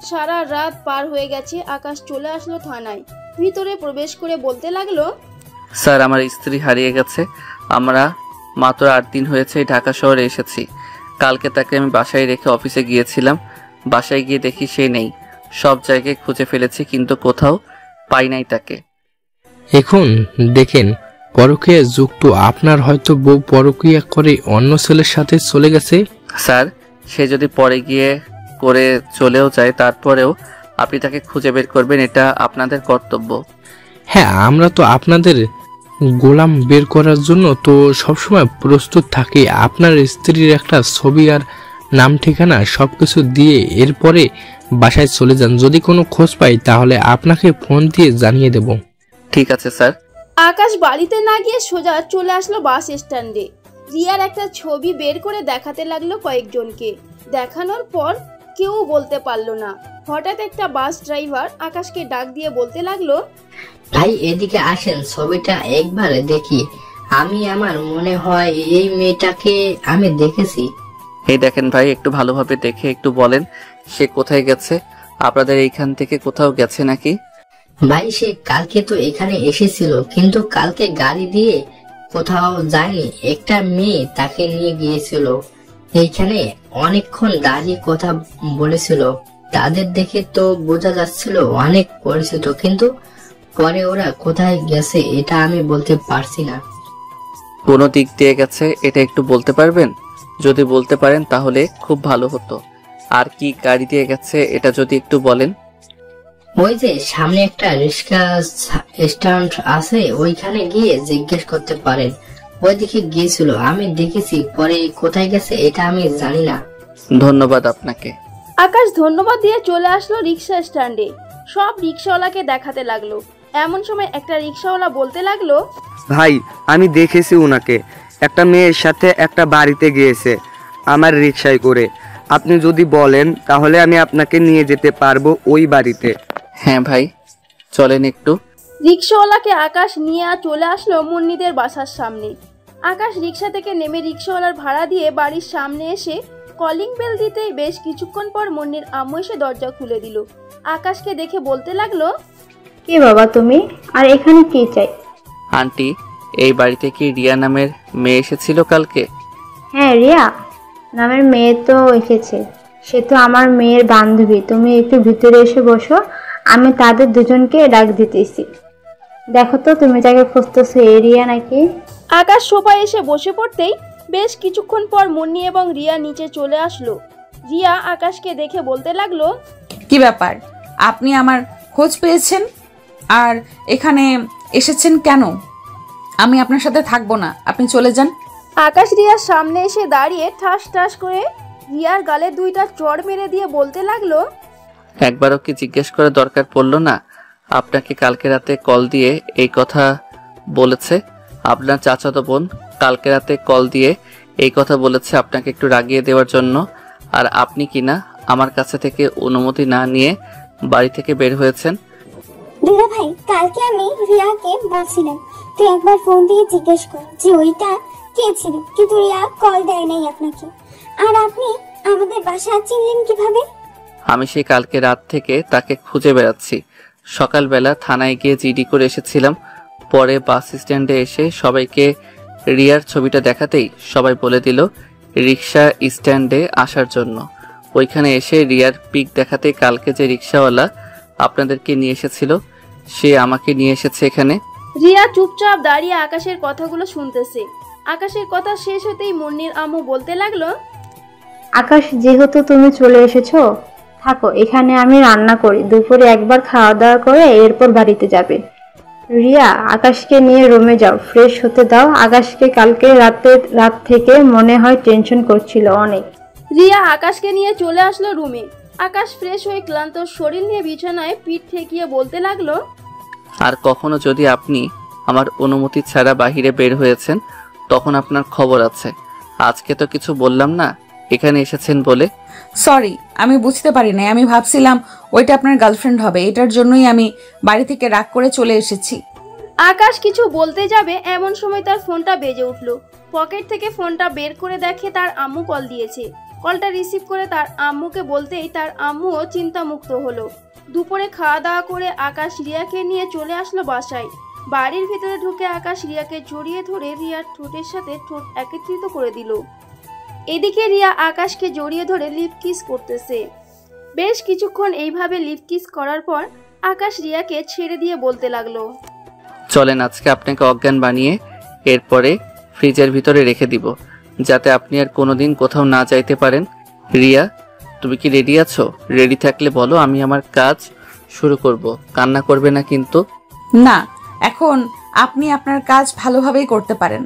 সারা রাত পার হয়ে গেছে। আকাশ চলে আসলো থানায়। ভিতরে প্রবেশ করে বলতে লাগলো, স্যার, আমার স্ত্রী হারিয়ে গেছে। আমরা মাত্র 8 দিন হয়েছে ঢাকা শহরে এসেছি। কালকে তাকে আমি বাসায় রেখে অফিসে গিয়েছিলাম। বাসায় গিয়ে দেখি সে নেই। সব জায়গায় খুঁজে ফেলেছি কিন্তু কোথাও পাই নাই তাকে। এখন দেখেন, পরকীয়া যুক্ত আপনার হয়তো বউ পরকীয়া করে অন্য ছেলের সাথে চলে গেছে। স্যার, সে যদি পরে গিয়ে করে চলেও যায় তারপরেও আপনি তাকে খুঁজে বের করবেন, এটা আপনাদের কর্তব্য। হ্যাঁ, আমরা তো আপনাদের গোলাম বের করার জন্য তো সবসময় প্রস্তুত থাকি। আপনার স্ত্রীর একটা ছবি আর নাম ঠিকানা সবকিছু দিয়ে এরপরে বাসায় চলে যান। যদি কোনো খোঁজ পাই তাহলে আপনাকে ফোন দিয়ে জানিয়ে দেব। ঠিক আছে স্যার। আকাশ বাড়িতে না গিয়ে সোজা চলে আসলো বাস স্ট্যান্ডে। রিয়ার একটা ছবি বের করে দেখাতে লাগলো কয়েকজনকে। দেখানোর পর কেউ বলতে পারলো না। হঠাৎ একটা বাস ড্রাইভার আকাশকে ডাক দিয়ে বলতে লাগলো, ভাই এদিকে আসেন, ছবিটা একবার দেখি। আমার মনে হয় এই মেয়েটাকে আমি দেখেছি। এই দেখেন ভাই, একটু ভালোভাবে দেখে একটু বলেন সে কোথায় গেছে। আপনাদের এইখান থেকে কোথাও গেছে নাকি? ভাই সে কালকে তো এখানে এসেছিল, কিন্তু কালকে গাড়ি দিয়ে কোথাও যায়নি। একটা মেয়ে তাকে নিয়ে গিয়েছিল। এইখানে অনেকক্ষণ দাঁড়িয়ে কথা বলেছিল। তাদের দেখে তো বোঝা যাচ্ছিল অনেক পরিচিত, কিন্তু পরে ওরা কোথায় গেছে এটা আমি বলতে পারছি না। কোন দিক দিয়ে গেছে এটা একটু বলতে পারবেন? যদি বলতে পারেন তাহলে খুব ভালো হতো। আর কি গাড়ি দিয়ে গেছে এটা যদি একটু বলেন। ওই যে সামনে একটা রিক্সা স্ট্যান্ড আছে, ওইখানে গিয়ে জিজ্ঞেস করতে পারেন। ওইদিকে গিয়েছিল, আমি দেখেছি। পরে কোথায় গেছে এটা আমি জানি না। ধন্যবাদ আপনাকে। আকাশ ধন্যবাদ দিয়ে চলে আসলো রিক্সা স্ট্যান্ডে। সব রিক্সাওয়ালাকে দেখাতে লাগলো। এমন সময় একটা রিক্সাওয়ালা বলতে লাগলো, ভাই আমি দেখেছি উনাকে, একটা মেয়ের সাথে একটা বাড়িতে গিয়েছে আমার রিক্সায় করে। আপনি যদি বলেন তাহলে আমি আপনাকে নিয়ে যেতে পারবো ওই বাড়িতে। হ্যাঁ ভাই, চলেন একটু। রিক্সাওয়ালাকে আকাশ নিয়ে চলে আসলো মুন্নিদের বাসার সামনে। আকাশ রিক্সা থেকে নেমে রিক্সাওয়ালার ভাড়া দিয়ে বাড়ির সামনে এসে কলিং বেল দিতেই বেশ কিছুক্ষণ পর মুন্নির আম্মু এসে দরজা খুলে দিল। আকাশকে দেখে বলতে লাগলো, কে বাবা তুমি, আর এখানে কি চাই? আন্টি, এই বাড়িতে কি রিয়া নামের মেয়ে এসেছিল কালকে? হ্যাঁ, রিয়া নামের মেয়ে তো এসেছে। সে তো আমার মেয়ের বান্ধবী। তুমি একটু ভিতরে এসে বসো, আমি তাদের দুজনকে ডাক দিতেছি। দেখো তো তুমি তাকে খুঁজতেছো, এই রিয়া নাকি? আকাশ সোফায় এসে বসে পড়তেই বেশ কিছুক্ষণ পর মুন্নি এবং রিয়া নিচে চলে আসলো। রিয়া আকাশকে দেখে বলতে লাগলো, কি ব্যাপার, আপনি আমার খোঁজ পেয়েছেন আর এখানে এসেছেন কেন? আমি আপনার সাথে থাকবো না, আপনি চলে যান। আকাশ রিয়ার সামনে এসে দাঁড়িয়ে ঠাস ঠাস করে রিয়ার গালে 2টা চড় মেরে দিয়ে বলতে লাগলো, একবারও কি জিজ্ঞেস করে দরকার পড়লো না? আপনাকে কালকে রাতে কল দিয়ে এই কথা বলেছে? আপনার চাচাতো বোন কালকে রাতে কল দিয়ে এই কথা বলেছে আপনাকে একটু রাগিয়ে দেওয়ার জন্য, আর আপনি কিনা আমার কাছে থেকে অনুমতি না নিয়ে বাড়ি থেকে বের হয়েছেন। দুলা ভাই, কালকে আমি রিয়াকে বলছিলাম তুই একবার ফোন দিয়ে জিজ্ঞেস কর যে ওইটা কে ছিল, কিন্তু রিয়া কল দেয় নাই আপনাকে। আর আপনি আমাদের বাসা চিনলেন কিভাবে? আমি সেই কালকে রাত থেকে তাকে খুঁজে বেড়াচ্ছি। সকালবেলা থানায় গিয়ে জিডি করে এসেছিলাম। পরে বাস স্ট্যান্ডে এসে সবাইকে রিয়ার ছবিটা দেখাতেই সবাই বলে দিল রিক্সা স্ট্যান্ডে আসার জন্য। ওইখানে এসে রিয়ার পিক দেখাতেই কালকে যে রিক্সাওয়ালা আপনাদেরকে নিয়ে এসেছিল সে আমাকে নিয়ে এসেছে এখানে। রিয়া চুপচাপ দাঁড়িয়ে আকাশের কথাগুলো শুনতেছে। আকাশের কথা শেষ হতেই মুন্নির আম্মু বলতে লাগলো, আকাশ যেহেতু তুমি চলে এসেছো, থাকো এখানে, আমি রান্না করি, দুপুরে একবার খাওয়া দাওয়া করে এরপর বাড়িতে যাবে। রিয়া, আকাশকে নিয়ে রুমে যাও, ফ্রেশ হতে দাও। আকাশকে কালকে রাত থেকে মনে হয় টেনশন করছিল অনেক। রিয়া আকাশকে নিয়ে চলে আসলো রুমে। আকাশ ফ্রেশ হয়ে ক্লান্ত শরীর নিয়ে বিছানায় পিঠ ঠেকিয়ে বলতে লাগলো, আর কখনো যদি আপনি আমার অনুমতি ছাড়া বাহিরে বের হয়েছেন তখন আপনার খবর আছে। আজকে তো কিছু বললাম না এখানে এসেছেন বলে। সরি, আমি বুঝতে পারি নাই। আমি ভাবছিলাম ওইটা আপনার গার্লফ্রেন্ড হবে, এটার জন্যই আমি বাড়ি থেকে রাগ করে চলে এসেছি। আকাশ কিছু বলতে যাবে এমন সময় তার ফোনটা বেজে উঠলো। পকেট থেকে ফোনটা বের করে দেখে তার আম্মু কল দিয়েছে। কলটা রিসিভ করে তার আম্মুকে বলতেই তার আম্মুও চিন্তামুক্ত হলো। দুপুরে খাওয়া দাওয়া করে আকাশ রিয়াকে নিয়ে চলে আসলো বাসায়। বাড়ির ভিতরে ঢুকে আকাশ রিয়াকে জড়িয়ে ধরে রিয়ার ঠোঁটের সাথে ঠোঁট একত্রিত করে দিল। এদিকে রিয়া আকাশকে জড়িয়ে ধরে লিপ কিস করতেছে। বেশ কিছুক্ষণ এইভাবে লিপ কিস করার পর আকাশ রিয়াকে ছেড়ে দিয়ে বলতে লাগলো, চলেন আজকে আপনাকে অজ্ঞান বানিয়ে এরপরে ফ্রিজের ভিতরে রেখে দিব, যাতে আপনি আর কোনোদিন কোথাও না যাইতে পারেন। রিয়া, তুমি কি রেডি আছো? রেডি থাকলে বলো, আমি আমার কাজ শুরু করব। কান্না করবে না কিন্তু। না, এখন আপনি আপনার কাজ ভালোভাবেই করতে পারেন।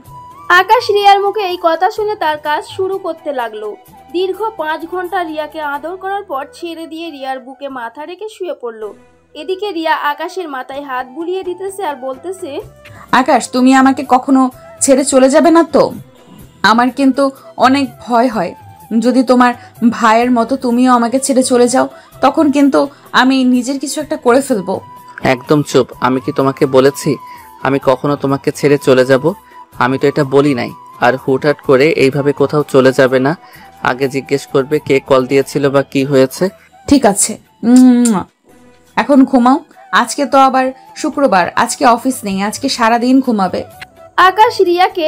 আকাশ রিয়ার মুখে এই কথা শুনে তার কাজ শুরু করতে লাগলো। দীর্ঘ 5 ঘন্টা রিয়াকে আদর করার পর ছেড়ে দিয়ে রিয়ার বুকে মাথা রেখে শুয়ে পড়লো। এদিকে রিয়া আকাশের মাথায় হাত বুলিয়ে দিতেছে আর বলতেছে, আকাশ, তুমি আমাকে কখনো ছেড়ে চলে যাবে না তো? আমার কিন্তু অনেক ভয় হয়, যদি তোমার ভাইয়ের মতো তুমিও আমাকে ছেড়ে চলে যাও, তখন কিন্তু আমি নিজের কিছু একটা করে ফেলবো। একদম চুপ। আমি কি তোমাকে বলেছি আমি কখনো তোমাকে ছেড়ে চলে যাব? আমি তো এটা বলি নাই। আর হুটহাট করে এইভাবে কোথাও চলে যাবে না। আগে জিজ্ঞেস করবে কে কল দিয়েছিল বা কি হয়েছে। ঠিক আছে, এখন ঘুমাও। আজকে তো আবার শুক্রবার, আজকে অফিস নেই, আজকে সারাদিন ঘুমাবে। আকাশ রিয়াকে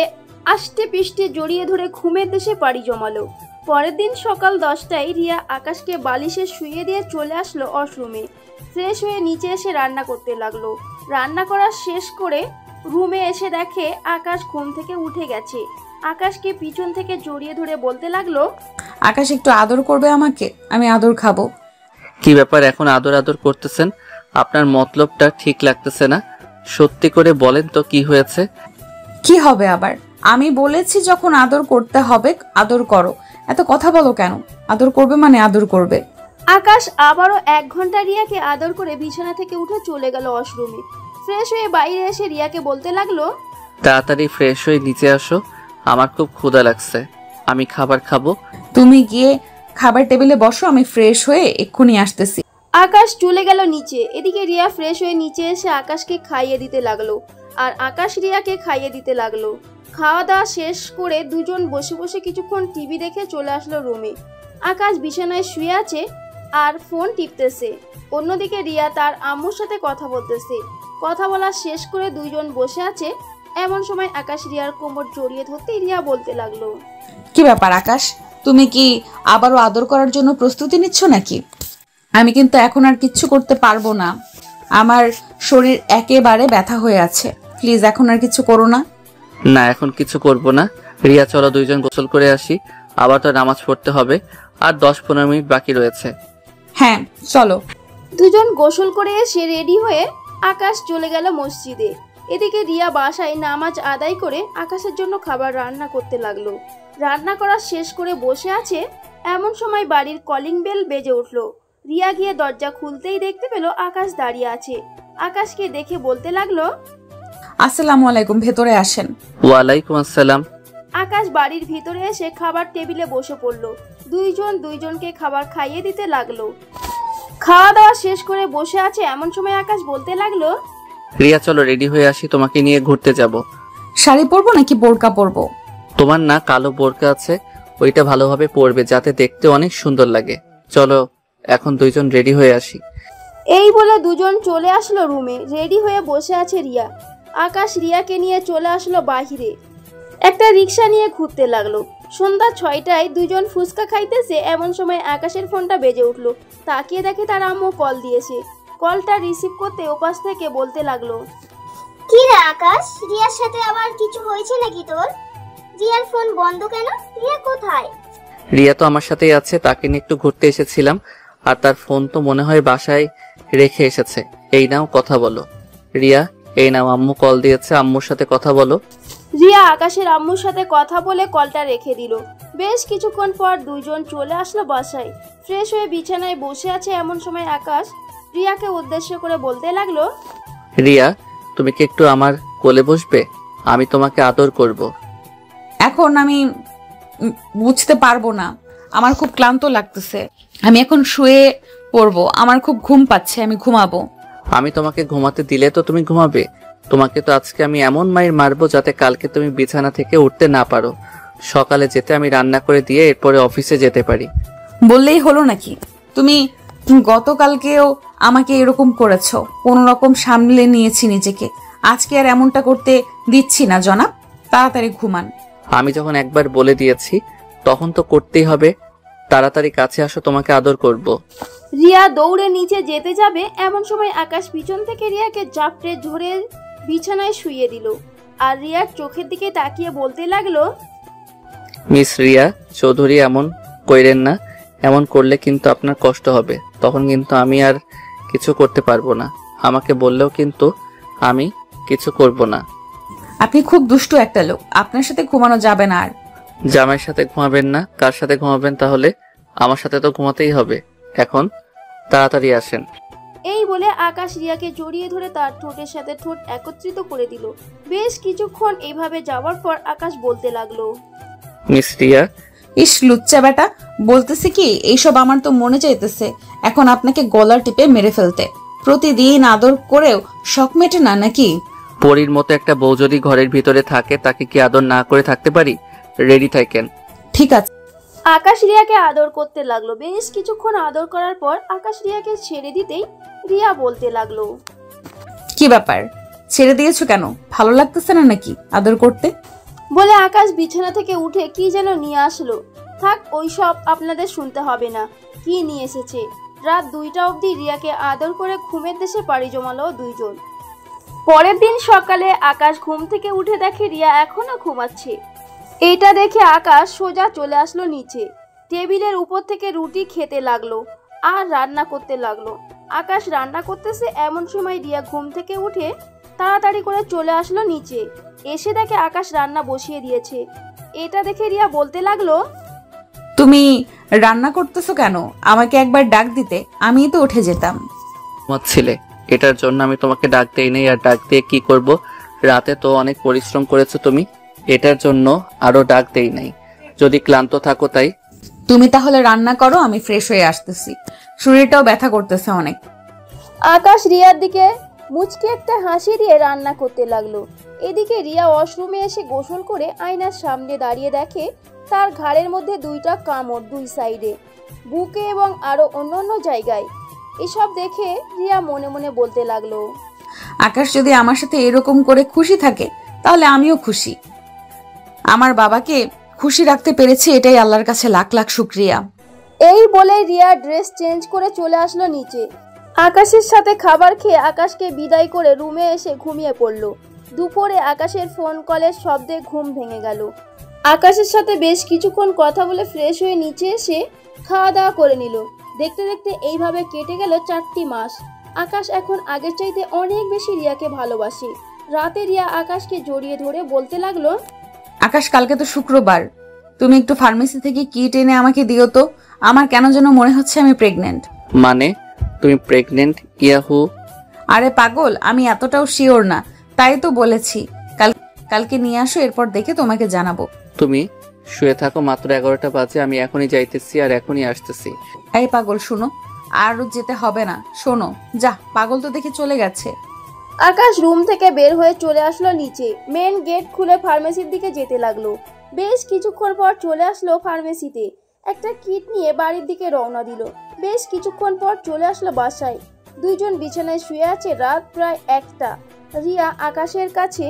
আষ্টে পিষ্টে জড়িয়ে ধরে ঘুমের দেশে পাড়ি জমালো। পরের দিন সকাল 10টায় রিয়া আকাশকে বালিশে শুইয়ে দিয়ে চলে আসলো ওয়াশরুমে। ফ্রেশ হয়ে নিচে এসে রান্না করতে লাগলো। রান্না করা শেষ করে রুমে এসে দেখে আকাশ ঘুম থেকে উঠে গেছে। আকাশকে পিছন থেকে জড়িয়ে ধরে বলতে লাগলো, আকাশ, একটু আদর করবে আমাকে? আমি আদর খাবো। কি ব্যাপার, এখন আদর আদর করতেছেন? আপনার মতলবটা ঠিক লাগতেছে না। সত্যি করে বলেন তো কি হয়েছে? কি হবে আবার? আমি বলেছি যখন আদর করতে হবে আদর করো, এত কথা বলো কেন? আদর করবে মানে আদর করবে। আকাশ আবারও 1 ঘন্টা রিয়াকে আদর করে বিছানা থেকে উঠে চলে গেল ওয়াশরুমে। ফ্রেশ হয়ে বাইরে এসে রিয়াকে বলতে লাগলো, তাড়াতাড়ি ফ্রেশ হয়ে নিচে আসো, আমার খুব ক্ষুধা লাগছে, আমি খাবার খাবো। তুমি গিয়ে খাবার টেবিলে বসো, আমি ফ্রেশ হয়ে এক্ষুনি আসতেছি। আকাশ চলে গেল নিচে। এদিকে রিয়া ফ্রেশ হয়ে নিচে এসে আকাশকে খাইয়ে দিতে লাগলো আর আকাশ রিয়াকে খাইয়ে দিতে লাগলো। খাওয়া দাওয়া শেষ করে দুজন বসে বসে কিছুক্ষণ টিভি দেখে চলে আসলো রুমে। আকাশ বিছানায় শুয়ে আছে আর ফোন টিপতেছে। অন্যদিকে রিয়া তার আম্মুর সাথে কথা বলতেছে। কথা বলা শেষ করে দুইজন বসে আছে। এমন সময় আকাশ রিয়ার কোমর জড়িয়ে ধরতে রিয়া বলতে লাগলো, কি ব্যাপার আকাশ, তুমি কি আবারও আদর করার জন্য প্রস্তুতি নিচ্ছ নাকি? আমি কিন্তু এখন আর কিচ্ছু করতে পারবো না, আমার শরীর একেবারে ব্যথা হয়ে আছে, প্লিজ এখন আর কিছু করো না। না, এখন কিছু করব না। রিয়া, চলো দুইজন গোসল করে আসি, আবার তো নামাজ পড়তে হবে, আর 10-15 মিনিট বাকি রয়েছে। হ্যাঁ চলো। দুজন গোসল করে এসে রেডি হয়ে আকাশ চলে গেল মসজিদে। এদিকে রিয়া বাসায় নামাজ আদায় করে আকাশের জন্য খাবার রান্না করতে লাগলো। রান্না করা শেষ করে বসে আছে, এমন সময় বাড়ির কলিং বেল বেজে উঠলো। রিয়া গিয়ে দরজা খুলতেই দেখতে পেল আকাশ দাঁড়িয়ে আছে। আকাশকে দেখে বলতে লাগলো, আসসালামু আলাইকুম, ভেতরে আসেন। ওয়ালাইকুম আসসালাম। আকাশ বাড়ির ভিতরে এসে খাবার টেবিলে বসে পড়লো। দুইজন দুইজনকে খাবার খাইয়ে দিতে লাগলো। খাওয়া দাওয়া শেষ করে বসে আছে, এমন সময় আকাশ বলতে লাগলো, রিয়া চলো রেডি হয়ে আসি, তোমাকে নিয়ে ঘুরতে যাব। শাড়ি পরবো নাকি বোরকা পরবো? তোমার না কালো বোরকা আছে, ওইটা ভালোভাবে পরবে যাতে দেখতে অনেক সুন্দর লাগে। চলো এখন দুইজন রেডি হয়ে আসি। এই বলে দুজন চলে আসলো রুমে। রেডি হয়ে বসে আছে রিয়া। আকাশ রিয়াকে নিয়ে চলে আসলো বাহিরে। একটা রিক্সা নিয়ে ঘুরতে লাগলো। সন্ধ্যা 6টায় দুজন ফুচকা খাইতেছে, এমন সময় আকাশের ফোনটা বেজে উঠলো। তাকিয়ে দেখে তার আম্মু কল দিয়েছে। কলটা রিসিভ করতে ওপাশ থেকে বলতে লাগলো, কি রে আকাশ, রিয়ার সাথে আবার কিছু হয়েছে নাকি তোর? রিয়ার ফোন বন্ধ কেন? রিয়া কোথায়? রিয়া তো আমার সাথেই আছে, তাকে নিয়ে একটু ঘুরতে এসেছিলাম, আর তার ফোন তো মনে হয় বাসায় রেখে এসেছে। এই নাও কথা বলো। রিয়া, এই নাও আম্মু কল দিয়েছে, আম্মুর সাথে কথা বলো। রিয়া আকাশের আম্মুর সাথে কথা বলে কলটা রেখে দিল। বেশ কিছুক্ষণ পর দুইজন চলে আসলো বাসায়। ফ্রেশ হয়ে বিছানায় বসে আছে এমন সময় আকাশ রিয়াকে উদ্দেশ্য করে বলতে লাগলো, রিয়া, তুমি কি একটু আমার কোলে বসবে? আমি তোমাকে আদর করব। এখন আমি বুঝতে পারবো না, আমার খুব ক্লান্ত লাগতেছে, আমি এখন শুয়ে পড়বো, আমার খুব ঘুম পাচ্ছে, আমি ঘুমাবো। আমি তোমাকে ঘুমাতে দিলে তো তুমি ঘুমাবে? তোমাকে তো আজকে আমি এমন মাইর মারবো যাতে কালকে তুমি বিছানা থেকে উঠতে না পারো। সকালে যেতে আমি রান্না করে দিয়ে এরপরে অফিসে যেতে পারি। বললেই হলো নাকি? তুমি গতকালকেও আমাকে এরকম করেছো, কোনো রকম সামলে নিয়েছি নিজেকে, আজকে আর এমনটা করতে দিচ্ছি না জনাব, তাড়াতাড়ি ঘুমান। আমি যখন একবার বলে দিয়েছি তখন তো করতেই হবে। তাড়াতাড়ি কাছে আসো, তোমাকে আদর করব। রিয়া দৌড়ে নিচে যেতে যাবে এমন সময় আকাশ পিছন থেকে রিয়াকে জাপটে ধরে বিছানায় শুইয়ে দিল, আর রিয়ার চোখের দিকে তাকিয়ে বলতে লাগলো, মিস রিয়া চৌধুরী, এমন কইরেন না, এমন করলে কিন্তু আপনার কষ্ট হবে, তখন কিন্তু আমি আর কিছু করতে পারবো না। আমাকে বললেও কিন্তু আমি কিছু করব না। আপনি খুব দুষ্টু একটা লোক, আপনার সাথে ঘুমানো যাবে না। আর জামাইয়ের সাথে ঘুমাবেন না? কার সাথে ঘুমাবেন তাহলে? আমার সাথে তো ঘুমাতেই হবে। এখন তাড়াতাড়ি আসেন। এই বলে আকাশ রিয়াকে জড়িয়ে ধরে তার ঠোঁটের সাথে ঠোঁট একত্রিত করে দিল। বেশ কিছুক্ষণ এইভাবে যাওয়ার পর আকাশ বলতে লাগলো, মিস রিয়া। ইস লুচ্চা বেটা, বলতেছে কি এইসব আমার তো মনে চাইতেছে এখন আপনাকে গলা টিপে মেরে ফেলতে। প্রতিদিন আদর করেও শখ মেটে না নাকি? পরীর মতো একটা বউ যদি ঘরের ভিতরে থাকে তাকে কি আদর না করে থাকতে পারি? রেডি থাকেন। ঠিক আছে। আকাশ রিয়াকে আদর করতে লাগলো। বেশ কিছুক্ষণ আদর করার পর আকাশ রিয়াকে ছেড়ে দিতেই রিয়া বলতে লাগলো, কি ব্যাপার, ছেড়ে দিয়েছো কেন? ভালো লাগতেছে না নাকি আদর করতে? বলে আকাশ বিছানা থেকে উঠে কি যেন নিয়ে আসলো। থাক, ওইসব আপনাদের শুনতে হবে না। কি নিয়ে এসেছে? রাত 2টা অবধি রিয়াকে আদর করে ঘুমের দেশে পাড়ি জমালো দুইজন। পরের দিন সকালে আকাশ ঘুম থেকে উঠে দেখে রিয়া এখনো ঘুমাচ্ছে। এইটা দেখে আকাশ সোজা চলে আসলো নিচে, টেবিলের উপর থেকে রুটি খেতে লাগলো আর রান্না করতে লাগলো। আকাশ রান্না করতেছে এমন সময় রিয়া ঘুম থেকে উঠে তাড়াতাড়ি করে চলে আসলো নিচে। এসে দেখে আকাশ রান্না বসিয়ে দিয়েছে। এটা দেখে রিয়া বলতে লাগলো, তুমি রান্না করতেছো কেন? আমাকে একবার ডাক দিতে, আমি তো উঠে যেতাম। আমার ছেলে, এটার জন্য আমি তোমাকে ডাক দেই নাই, আর ডাক দিয়ে কি করব? রাতে তো অনেক পরিশ্রম করেছো তুমি, এটার জন্য আরো ডাক দেই নাই। যদি ক্লান্ত থাকো তাই। তুমি তাহলে রান্না করো, আমি ফ্রেশ হয়ে আসতেছি, শরীরটাও ব্যথা করতেছে অনেক। আকাশ রিয়ার দিকে মুচকে একটা হাসি দিয়ে রান্না করতে লাগলো। এদিকে রিয়া ওয়াশরুমে এসে গোসল করে আয়নার সামনে দাঁড়িয়ে দেখে তার ঘাড়ের মধ্যে 2টা কামড়, 2 সাইডে, বুকে এবং আরো অন্যান্য জায়গায়। এসব দেখে রিয়া মনে মনে বলতে লাগলো, আকাশ যদি আমার সাথে এরকম করে খুশি থাকে তাহলে আমিও খুশি। আমার বাবাকে খুশি রাখতে পেরেছি, এটাই আল্লাহর কাছে লাখ লাখ শুকরিয়া। এই বলে রিয়া ড্রেস চেঞ্জ করে চলে আসলো নিচে। আকাশের সাথে খাবার খেয়ে আকাশকে বিদায় করে রুমে এসে ঘুমিয়ে পড়লো। দুপুরে আকাশের ফোন কলের শব্দে ঘুম ভেঙে গেল। আকাশের সাথে বেশ কিছুক্ষণ কথা বলে ফ্রেশ হয়ে নিচে এসে খাওয়া দাওয়া করে নিল। দেখতে দেখতে এইভাবে কেটে গেল 4টি মাস। আকাশ এখন আগের চাইতে অনেক বেশি রিয়াকে ভালোবাসে। রাতে রিয়া আকাশকে জড়িয়ে ধরে বলতে লাগলো, আকাশ, কালকে তো শুক্রবার, তুমি একটু ফার্মেসি থেকে কিট এনে আমাকে দিও তো। আমার কেন যেন মনে হচ্ছে আমি প্রেগনেন্ট। মানে তুমি প্রেগনেন্ট? ইয়াহু! আরে পাগল, আমি এতটাও শিওর না, তাই তো বলেছি কালকে নিয়ে আসো, এরপর দেখে তোমাকে জানাবো। তুমি শুয়ে থাকো, মাত্র 11টা বাজে, আমি এখনই যাইতেছি আর এখনই আসতেছি। এই পাগল, শোনো, আর যেতে হবে না, শোনো, যা। পাগল তো দেখে চলে গেছে। আকাশ রুম থেকে বের হয়ে চলে আসলো নিচে। মেন গেট খুলে ফার্মেসির দিকে যেতে লাগলো। বেশ কিছুক্ষণ পর চলে আসলো ফার্মেসিতে। একটা কিট নিয়ে বাড়ির দিকে রওনা দিল। বেশ কিছুক্ষণ পর চলে আসলো বাসায়। দুইজন বিছানায় শুয়ে আছে। রাত প্রায় 1টা। রিয়া আকাশের কাছে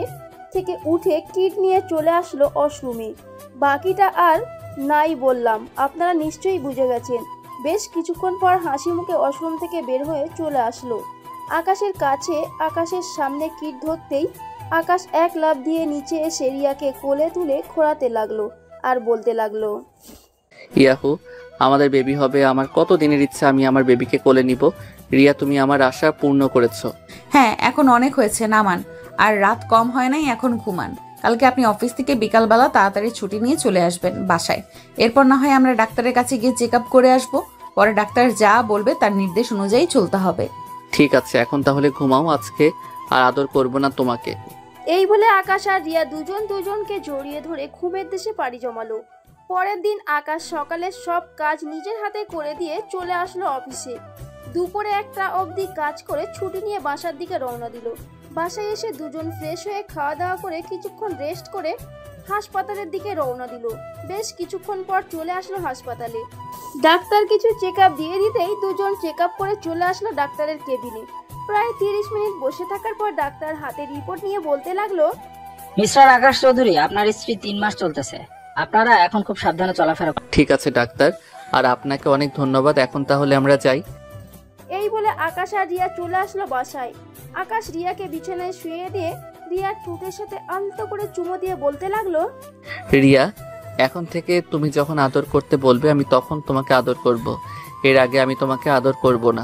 থেকে উঠে কিট নিয়ে চলে আসলো ওয়াশরুমে। বাকিটা আর নাই বললাম, আপনারা নিশ্চয়ই বুঝে গেছেন। বেশ কিছুক্ষণ পর হাসি মুখে ওয়াশরুম থেকে বের হয়ে চলে আসলো। আকাশের কাছে আকাশের সামনে কিট ধরতেই আকাশ এক লাফ দিয়ে নিচে এসে রিয়াকে কোলে তুলে খোঁড়াতে লাগলো আর বলতে লাগলো, ইয়াহু, আমাদের বেবি হবে। আমার কত দিনের ইচ্ছা, আমি আমার বেবিকে কোলে নিব। রিয়া, তুমি আমার আশা পূর্ণ করেছো। হ্যাঁ, এখন অনেক হয়েছে, নামান। আর রাত কম হয় নাই, এখন ঘুমান। কালকে আপনি অফিস থেকে বিকালবেলা তাড়াতাড়ি ছুটি নিয়ে চলে আসবেন বাসায়। এরপর না হয় আমরা ডাক্তারের কাছে গিয়ে চেক আপ করে আসবো। পরে ডাক্তার যা বলবে তার নির্দেশ অনুযায়ী চলতে হবে। ঠিক আছে, এখন তাহলে ঘুমাও। আজকে আর আদর করব না তোমাকে। এই বলে আকাশ আর রিয়া দুজনকে জড়িয়ে ধরে ঘুমের দেশে পাড়ি জমালো। পরের দিন আকাশ সকালে সব কাজ নিজের হাতে করে দিয়ে চলে আসলো অফিসে। দুপুরে 1টা অবধি কাজ করে ছুটি নিয়ে বাসার দিকে রওনা দিল। বাসায় এসে দুজন ফ্রেশ হয়ে খাওয়া দাওয়া করে কিছুক্ষণ রেস্ট করে হাসপাতালের দিকে রওনা দিল। বেশ কিছুক্ষণ পর চলে আসলো হাসপাতালে। ডাক্তার কিছু চেক আপ দিয়ে দিতেই দুজন চেক আপ করে চলে আসলো ডাক্তারের কেবিনে। প্রায় 30 মিনিট বসে থাকার পর ডাক্তার হাতে রিপোর্ট নিয়ে বলতে লাগলো, মিস্টার আকাশ চৌধুরী, আপনার স্ত্রী 3 মাস চলতেছে। আপনারা এখন খুব সাবধানে চলাফেরা। ঠিক আছে ডাক্তার, আর আপনাকে অনেক ধন্যবাদ। এখন তাহলে আমরা যাই। এই বলে আকাশ আর রিয়া চলে আসলো বাসায়। আকাশ রিয়াকে বিছানায় শুয়ে দিয়ে রিয়ার ঠোঁটের সাথে আলতো করে চুমো দিয়ে বলতে লাগলো, রিয়া, এখন থেকে তুমি যখন আদর করতে বলবে আমি তখন তোমাকে আদর করব। এর আগে আমি তোমাকে আদর করব না।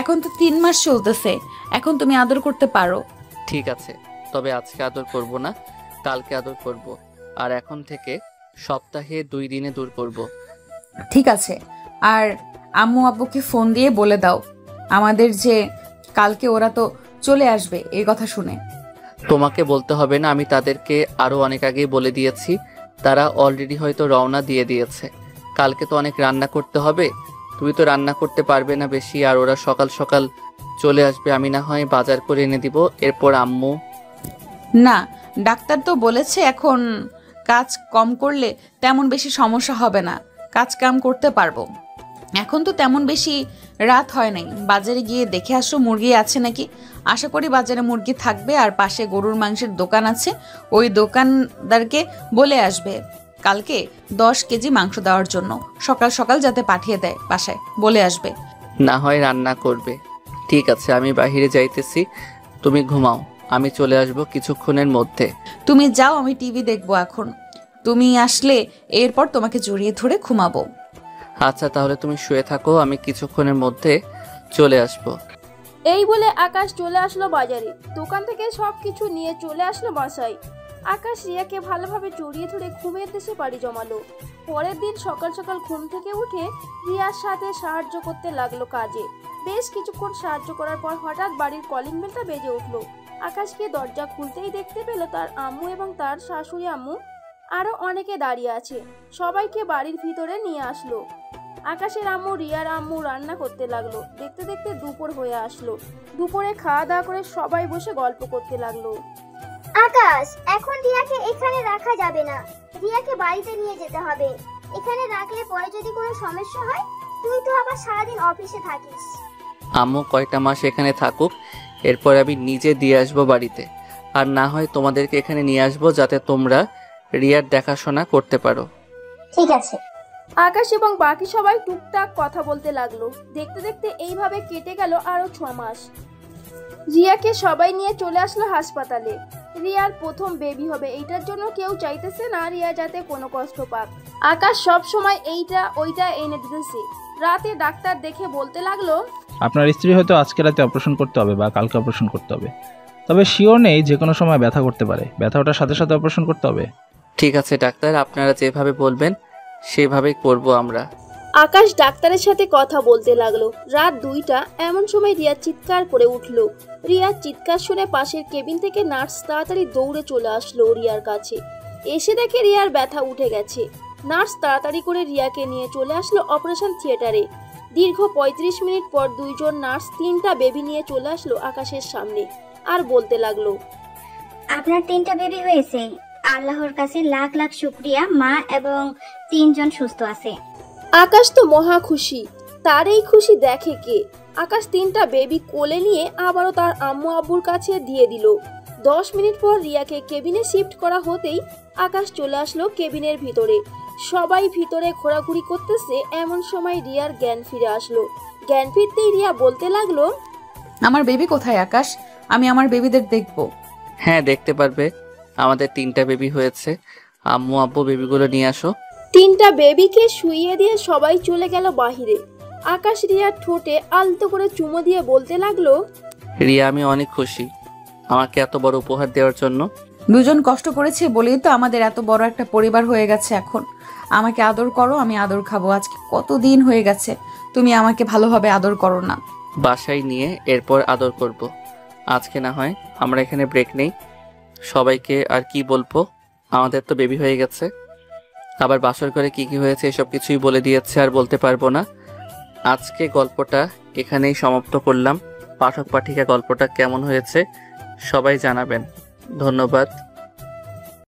এখন তো 3 মাস চলতেছে, এখন তুমি আদর করতে পারো। ঠিক আছে, তবে আজকে আদর করব না, কালকে আদর করব। আর এখন থেকে সপ্তাহে 2 দিনে দূর করব। ঠিক আছে। আর আম্মু আব্বুকে ফোন দিয়ে বলে দাও আমাদের যে কালকে ওরা তো চলে আসবে এই কথা শুনে। তোমাকে বলতে হবে না, আমি তাদেরকে আরো অনেক আগেই বলে দিয়েছি। তারা অলরেডি হয়তো রওনা দিয়ে দিয়েছে। কালকে তো অনেক রান্না করতে হবে, তুমি তো রান্না করতে পারবে না বেশি। আর ওরা সকাল সকাল চলে আসবে, আমি না হয় বাজার করে এনে দিব। এরপর আম্মু। না, ডাক্তার তো বলেছে এখন কাজ কম করলে তেমন বেশি সমস্যা হবে না, কাজ কাম করতে পারবো। এখন তো তেমন বেশি রাত হয় নাই, বাজারে গিয়ে দেখে আসো মুরগি আছে নাকি। আশা করি বাজারে মুরগি থাকবে। আর পাশে গরুর মাংসের দোকান আছে, ওই দোকানদারকে বলে আসবে কালকে 10 কেজি মাংস দেওয়ার জন্য। সকাল সকাল যাতে পাঠিয়ে দেয় বাসায়, বলে আসবে। না হয় রান্না করবে। ঠিক আছে, আমি বাইরে যাইতেছি, তুমি ঘুমাও। আমি চলে আসব কিছুক্ষণের মধ্যে। তুমি যাও, আমি টিভি দেখবো এখন। তুমি আসলে এরপর তোমাকে জড়িয়ে ধরে ঘুমাবো। আচ্ছা, তাহলে তুমি শুয়ে থাকো, আমি কিছুক্ষণের মধ্যে চলে আসব। এই বলে আকাশ চলে আসলো বাজারে। দোকান থেকে সবকিছু নিয়ে চলে আসলো বাসায়। আকাশ রিয়াকে ভালোভাবে জড়িয়ে ধরে ঘুমের দেশে পাড়ি জমালো। পরের দিন সকাল সকাল ঘুম থেকে উঠে রিয়ার সাথে সাহায্য করতে লাগলো কাজে। বেশ কিছুক্ষণ সাহায্য করার পর হঠাৎ বাড়ির কলিং বেলটা বেজে উঠলো। আকাশকে দরজা খুলতেই দেখতে পেল তার আম্মু এবং তার শাশুড়ি আম্মু আরো অনেকে দাঁড়িয়ে আছে। সবাইকে বাড়ির ভিতরে নিয়ে আসলো। আকাশের আম্মু রিয়ার আম্মু রান্না করতে লাগলো। দেখতে দেখতে দুপুর হয়ে আসলো। দুপুরে খাওয়া দাওয়া করে সবাই বসে গল্প করতে লাগলো। আকাশ, এখন রিয়াকে এখানে রাখা যাবে না, রিয়াকে বাড়িতে নিয়ে যেতে হবে। এখানে রাখলে পরে যদি কোনো সমস্যা হয়, তুই তো আবার সারাদিন অফিসে থাকিস। আম্মু কয়টা মাস এখানে থাকুক, এরপর আমি নিজে দিয়ে আসবো বাড়িতে। আর না হয় তোমাদেরকে এখানে নিয়ে আসবো যাতে তোমরা রিয়ার দেখাশোনা করতে পারো। ঠিক আছে। আকাশ এবং বাকি সবাই টুকটাক কথা বলতে লাগলো। দেখতে দেখতে এইভাবে কেটে গেল আরো 6 মাস। রিয়াকে সবাই নিয়ে চলে আসলো হাসপাতালে। রিয়ার প্রথম বেবি হবে, এইটার জন্য কেউ চাইতেছে না রিয়া যাতে কোনো কষ্ট পাক। আকাশ সব সময় এইটা ওইটা এনে দিতেছে। রাতে ডাক্তার দেখে বলতে লাগলো, আপনার স্ত্রী হয়তো আজকে রাতে অপারেশন করতে হবে বা কালকে অপারেশন করতে হবে, তবে শিওর নেই, যে কোনো সময় ব্যথা করতে পারে। ব্যথা ওঠার সাথে সাথে অপারেশন করতে হবে। ঠিক আছে ডাক্তার, আপনারা যেভাবে বলবেন সেভাবেই করব আমরা। আকাশ ডাক্তারের সাথে কথা বলতে লাগলো। রাত 2টা এমন সময় রিয়া চিৎকার করে উঠলো। রিয়ার চিৎকার শুনে পাশের কেবিন থেকে নার্স তাড়াতাড়ি দৌড়ে চলে আসলো রিয়ার কাছে। এসে দেখে রিয়ার ব্যথা উঠে গেছে। নার্স তাড়াতাড়ি করে রিয়াকে নিয়ে চলে আসলো অপারেশন থিয়েটারে। দীর্ঘ 35 মিনিট পর দুইজন নার্স 3টা বেবি নিয়ে চলে আসলো আকাশের সামনে আর বলতে লাগলো, আপনার 3টা বেবি হয়েছে, আল্লাহর কাছে লাখ লাখ শুকরিয়া, মা এবং 3 জন সুস্থ আছে। আকাশ তো মহা খুশি। তার এই খুশি দেখে কে? আকাশ 3টা বেবি কোলে নিয়ে আবারও তার আম্মু আব্বুর কাছে দিয়ে দিল। 10 মিনিট পর রিয়াকে কেবিনে শিফট করা হতেই আকাশ চলে আসলো কেবিনের ভিতরে। সবাই ভিতরে ঘোরাঘুরি করতেছে। এমন সময় রিয়ার জ্ঞান ফিরে আসলো। জ্ঞান ফিরতেই রিয়া বলতে লাগলো, আমার বেবি কোথায় আকাশ? আমি আমার বেবিদের দেখবো। হ্যাঁ, দেখতে পারবে। আমাদের 3টা বেবি হয়েছে। আম্মু আব্বু বেবিগুলো নিয়ে আসো। 3টা বেবিকে শুইয়ে দিয়ে সবাই চলে গেল বাহিরে। আকাশ রিয়ার ঠোঁটে আলতো করে চুমো দিয়ে বলতে লাগলো, রিয়া, আমি অনেক খুশি আমাকে এত বড় উপহার দেওয়ার জন্য। দুজন কষ্ট করেছে বলেই তো আমাদের এত বড় একটা পরিবার হয়ে গেছে। এখন আমাকে আদর করো, আমি আদর খাবো। আজকে কতদিন হয়ে গেছে তুমি আমাকে ভালোভাবে আদর করো না। বাসায় নিয়ে এরপর আদর করব। আজকে না হয় আমরা এখানে ব্রেক নেই। সবাইকে আর কি বলবো, আমাদের তো বেবি হয়ে গেছে। আবার বাসর করে কি কি হয়েছে এসব কিছুই বলে দিয়েছে, আর বলতে পারবো না। আজকে গল্পটা এখানেই সমাপ্ত করলাম। পাঠক পাঠিকা গল্পটা কেমন হয়েছে সবাই জানাবেন। ধন্যবাদ।